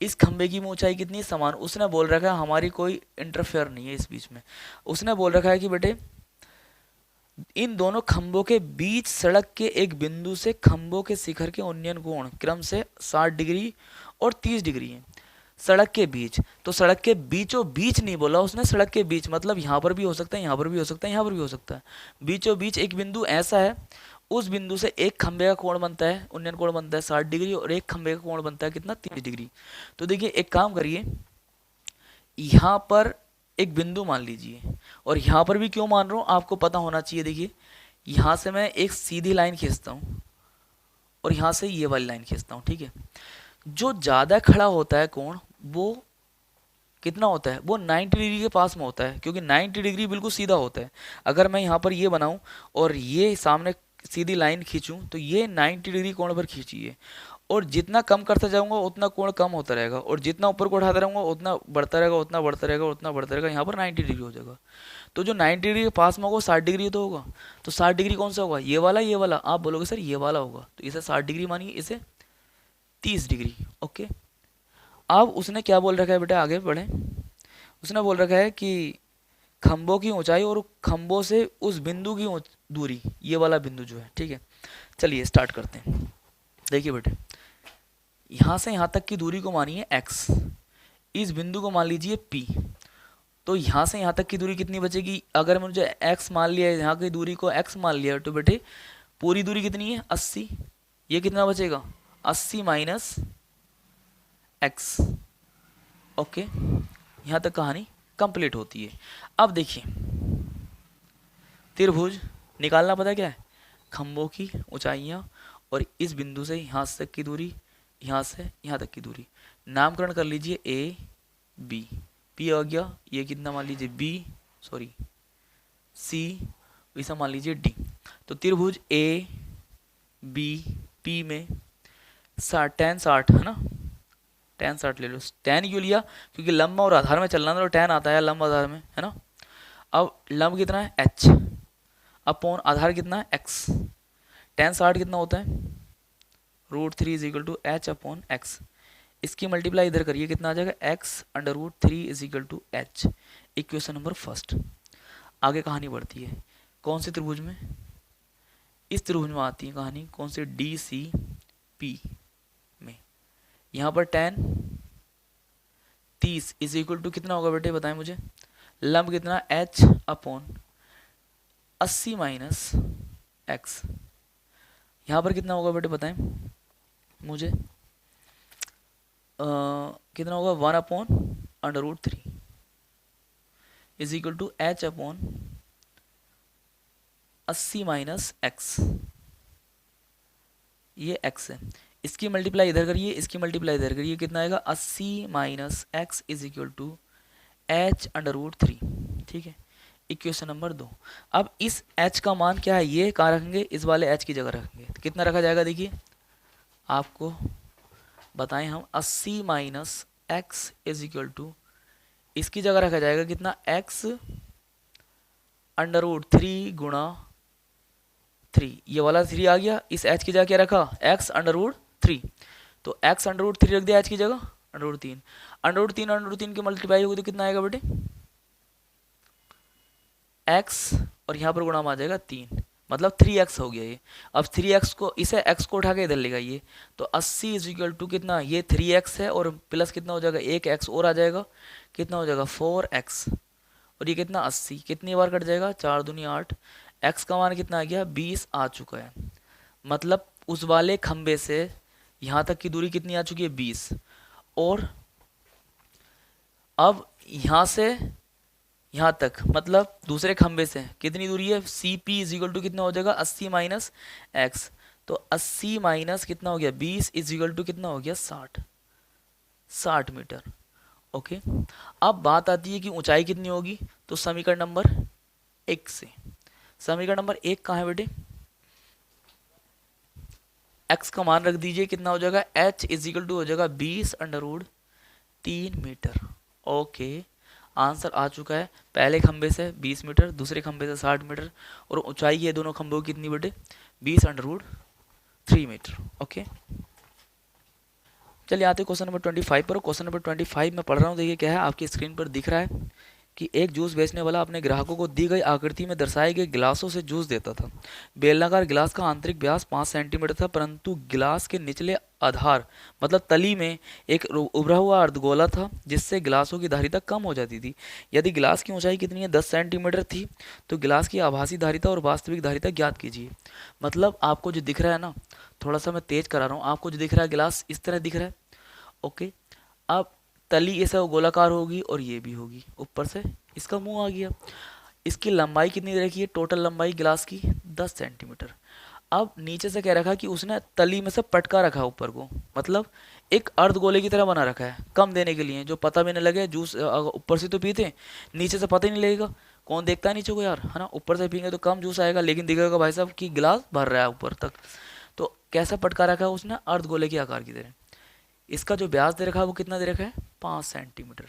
इस खंबे की ऊंचाई कितनी समान, उसने बोल रखा है, हमारी कोई इंटरफेयर नहीं है इस बीच में। उसने बोल रखा है कि बेटे इन दोनों खंभों के बीच सड़क के एक बिंदु से खंभों के शिखर के उन्नयन कोण क्रम से 60 डिग्री और 30 डिग्री है। सड़क के बीच, तो सड़क के बीचों बीच नहीं बोला उसने, सड़क के बीच मतलब यहाँ पर भी हो सकता है, यहाँ पर भी हो सकता है, यहाँ पर भी हो सकता है। बीचों बीच एक बिंदु ऐसा है, उस बिंदु से एक खंबे का कोण बनता है, उन्नयन कोण बनता है 60 डिग्री, और एक खंबे का कोण बनता है कितना 30 डिग्री। तो देखिए एक काम करिए, यहाँ पर एक बिंदु मान लीजिए, और यहाँ पर भी क्यों मान रहा हूँ आपको पता होना चाहिए। देखिए यहाँ से मैं एक सीधी लाइन खींचता हूँ और यहाँ से ये वाली लाइन खींचता हूँ। ठीक है, जो ज़्यादा खड़ा होता है कोण वो कितना होता है, वो 90 डिग्री के पास में होता है, क्योंकि 90 डिग्री बिल्कुल सीधा होता है। अगर मैं यहाँ पर ये बनाऊँ और ये सामने सीधी लाइन खींचूं तो ये 90 डिग्री कोण पर खींचिए, और जितना कम करता जाऊंगा उतना कोण कम होता रहेगा, और जितना ऊपर को उठाता रहूँगा उतना बढ़ता रहेगा, उतना बढ़ता रहेगा, उतना बढ़ता रहेगा, यहाँ पर 90 डिग्री हो जाएगा। तो जो 90 डिग्री के पास में होगा 60 डिग्री तो होगा, तो 60 डिग्री कौन सा होगा, ये वाला, ये वाला। आप बोलोगे सर ये वाला होगा, तो इसे 60 डिग्री मानिए, इसे 30 डिग्री। ओके, अब उसने क्या बोल रखा है बेटा, आगे बढ़े। उसने बोल रखा है कि खंभों की ऊंचाई और खंभों से उस बिंदु की दूरी, ये वाला बिंदु जो है, ठीक है। चलिए स्टार्ट करते हैं। देखिए बेटे, यहाँ से यहाँ तक की दूरी को मानिए x, इस बिंदु को मान लीजिए p। तो यहाँ से यहाँ तक की दूरी कितनी बचेगी? अगर मुझे x मान लिया, यहाँ की दूरी को x मान लिया, तो बेटे पूरी दूरी कितनी है? 80। ये कितना बचेगा? 80 माइनस x। ओके, यहाँ तक कहानी कंप्लीट होती है। अब देखिए, त्रिभुज निकालना पता क्या है? खंभों की ऊंचाइयाँ और इस बिंदु से यहाँ तक की दूरी, यहाँ से यहाँ तक की दूरी। नामकरण कर लीजिए ए बी, पी आ गया, ये कितना मान लीजिए बी, सॉरी सी, ऐसा मान लीजिए डी। तो त्रिभुज ए बी पी में 60 60 है ना, tan 60 ले लो। tan क्यों लिया? क्योंकि लंब और आधार में चलना तो tan आता है लंब आधार में, है ना। अब लंब कितना है? h, अपॉन आधार कितना है? x। tan 60 कितना होता है? √3 is equal to h upon x। इसकी मल्टीप्लाई इधर करिए, कितना आ जाएगा? x under root 3 is equal to h। Equation number first. आगे कहानी बढ़ती है, कौन से त्रिभुज में? इस त्रिभुज में आती है कहानी, कौन से? डी सी पी में। यहाँ पर tan 30 इज इक्वल टू कितना होगा बेटे, बताएं मुझे? लंब कितना? h upon 80 minus x। यहाँ पर कितना होगा बेटे, बताएं मुझे? कितना होगा? 1 upon under root 3 is equal to h upon 80 minus x। ये x है, इसकी मल्टीप्लाई इधर करिए, इसकी मल्टीप्लाई इधर करिए, कितना आएगा? 80 minus x is equal to h under root 3, ठीक है। Equation number 2। अब इस h का मान क्या है? ये कहाँ रखेंगे? इस वाले h की जगह रखेंगे। तो कितना रखा जाएगा? देखिए आपको बताएं हम, 80 minus x is equal to, इसकी जगह रखा जाएगा कितना? x अंडर रूट 3 गुणा 3, ये वाला 3 आ गया। इस h की जगह क्या रखा? x under root 3। तो x अंडर रूट 3 रख दिया h की जगह, अंडर रूट 3। अंडर रूट 3 की मल्टीप्लाई होगी तो कितना आएगा बेटे? x और यहाँ पर गुणा में आ जाएगा 3, मतलब 3x हो गया ये। अब 3x को, इसे x को उठा के इधर ले जाइए, तो 80 इज इक्वल टू कितना? ये 3x है और प्लस कितना हो जाएगा? एक x और आ जाएगा, कितना हो जाएगा? 4x। और ये कितना? 80, कितनी बार कट जाएगा? 4 दूनी 8। x का मान कितना आ गया? 20 आ चुका है। मतलब उस वाले खंबे से यहाँ तक की दूरी कितनी आ चुकी है? 20। और अब यहाँ से यहाँ तक, मतलब दूसरे खंबे से कितनी दूरी है? C P is equal to कितना हो जाएगा? 80 माइनस एक्स। तो 80 माइनस कितना हो गया? 20 इज इक्वल टू कितना हो गया? 60 मीटर। ओके, अब बात आती है कि ऊंचाई कितनी होगी। तो समीकरण नंबर 1 से, समीकरण नंबर 1 कहाँ है बेटे? x का मान रख दीजिए, कितना हो जाएगा? h इज इक्वल टू हो जाएगा 20 under root 3 metre. Okay, answer आ चुका है। पहले खंबे से 20 मीटर, दूसरे खंबे से 60 मीटर, और ऊंचाई है दोनों खंभों की कितनी बेटे? 20 अंडर रूट 3 मीटर। ओके, चलिए आते क्वेश्चन नंबर 25 पर। क्वेश्चन नंबर 25 में पढ़ रहा हूँ, देखिए क्या है, आपकी स्क्रीन पर दिख रहा है कि एक जूस बेचने वाला अपने ग्राहकों को दी गई आकृति में दर्शाए गए गिलासों से जूस देता था। बेलनाकार गिलास का आंतरिक व्यास 5 सेंटीमीटर था, परंतु गिलास के निचले आधार मतलब तली में एक उभरा हुआ अर्धगोला था, जिससे गिलासों की धारिता कम हो जाती थी। यदि गिलास की ऊंचाई कितनी है? 10 सेंटीमीटर थी, तो गिलास की आभासी धारिता और वास्तविक धारिता ज्ञात कीजिए। मतलब आपको जो दिख रहा है ना, थोड़ा सा मैं तेज करा रहा हूँ, आपको जो दिख रहा है गिलास इस तरह दिख रहा है। ओके, अब तली ऐसा गोलाकार होगी और ये भी होगी, ऊपर से इसका मुंह आ गया। इसकी लंबाई कितनी रखी है? टोटल लंबाई गिलास की 10 सेंटीमीटर। अब नीचे से कह रखा कि उसने तली में से पटका रखा ऊपर को, मतलब एक अर्धगोले की तरह बना रखा है, कम देने के लिए, जो पता भी नहीं लगे। जूस ऊपर से तो पीते, नीचे से पता ही नहीं लगेगा, कौन देखता है नीचे को यार, है ना। ऊपर से पीएंगे तो कम जूस आएगा, लेकिन दिखेगा भाई साहब कि गिलास भर रहा है ऊपर तक। तो कैसा पटका रखा है उसने? अर्धगोले के आकार की तरह। इसका जो व्यास दे रखा है वो कितना दे रखा है? 5 सेंटीमीटर।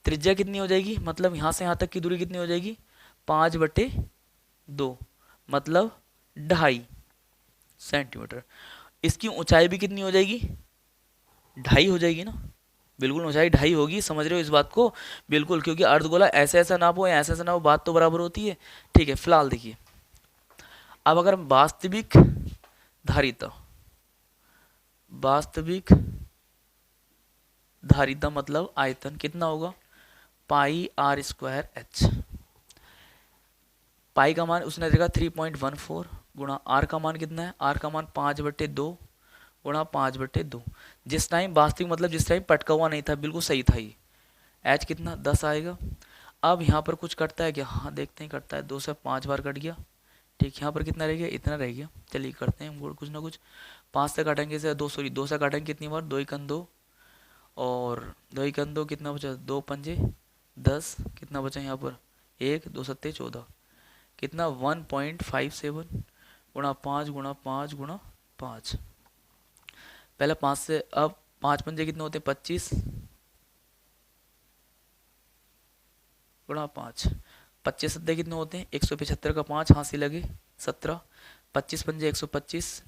त्रिज्या कितनी हो जाएगी? मतलब यहाँ से यहाँ तक की दूरी कितनी हो जाएगी? 5/2, मतलब 2.5 सेंटीमीटर। इसकी ऊंचाई भी कितनी हो जाएगी? ढाई हो जाएगी ना, बिल्कुल ऊंचाई ढाई होगी, समझ रहे हो इस बात को? बिल्कुल, क्योंकि अर्धगोला ऐसे ऐसा नापो या ऐसा ऐसा नापो, बात तो बराबर होती है। ठीक है, फिलहाल देखिए, अब अगर हम वास्तविक धारिता, वास्तविक धारिता मतलब आयतन कितना होगा, पाई आर स्क्वायर एच। पाई का मान उसने देखा 3.14 गुणा आर का मान कितना है, आर का मान 5/2 गुणा 5/2। जिस टाइम वास्तविक मतलब जिस टाइम पटका हुआ नहीं था, बिल्कुल सही था ये। एच कितना 10 आएगा। अब यहाँ पर कुछ कटता है क्या, हाँ देखते हैं कटता है, 2 से 5 बार कट गया। ठीक, यहाँ पर कितना रह गया, इतना रह गया। चलिए करते हैं हम कुछ ना कुछ। 5 से काटेंगे से 2, सॉरी 2 से काटेंगे कितनी बार, 2 1 2, और 2 1 2 कितना बचा, 2 पंजे 10, कितना बचा यहाँ पर 1 2 सत्ते 14, कितना 1.57 गुणा 5 गुणा 5 गुणा 5। पहले 5 से, अब 5 पंजे कितने होते हैं 25 गुणा 5, 25 सत्ते कितने होते हैं 175 का 5, हाँसी लगे 17, 25 पंजे 125,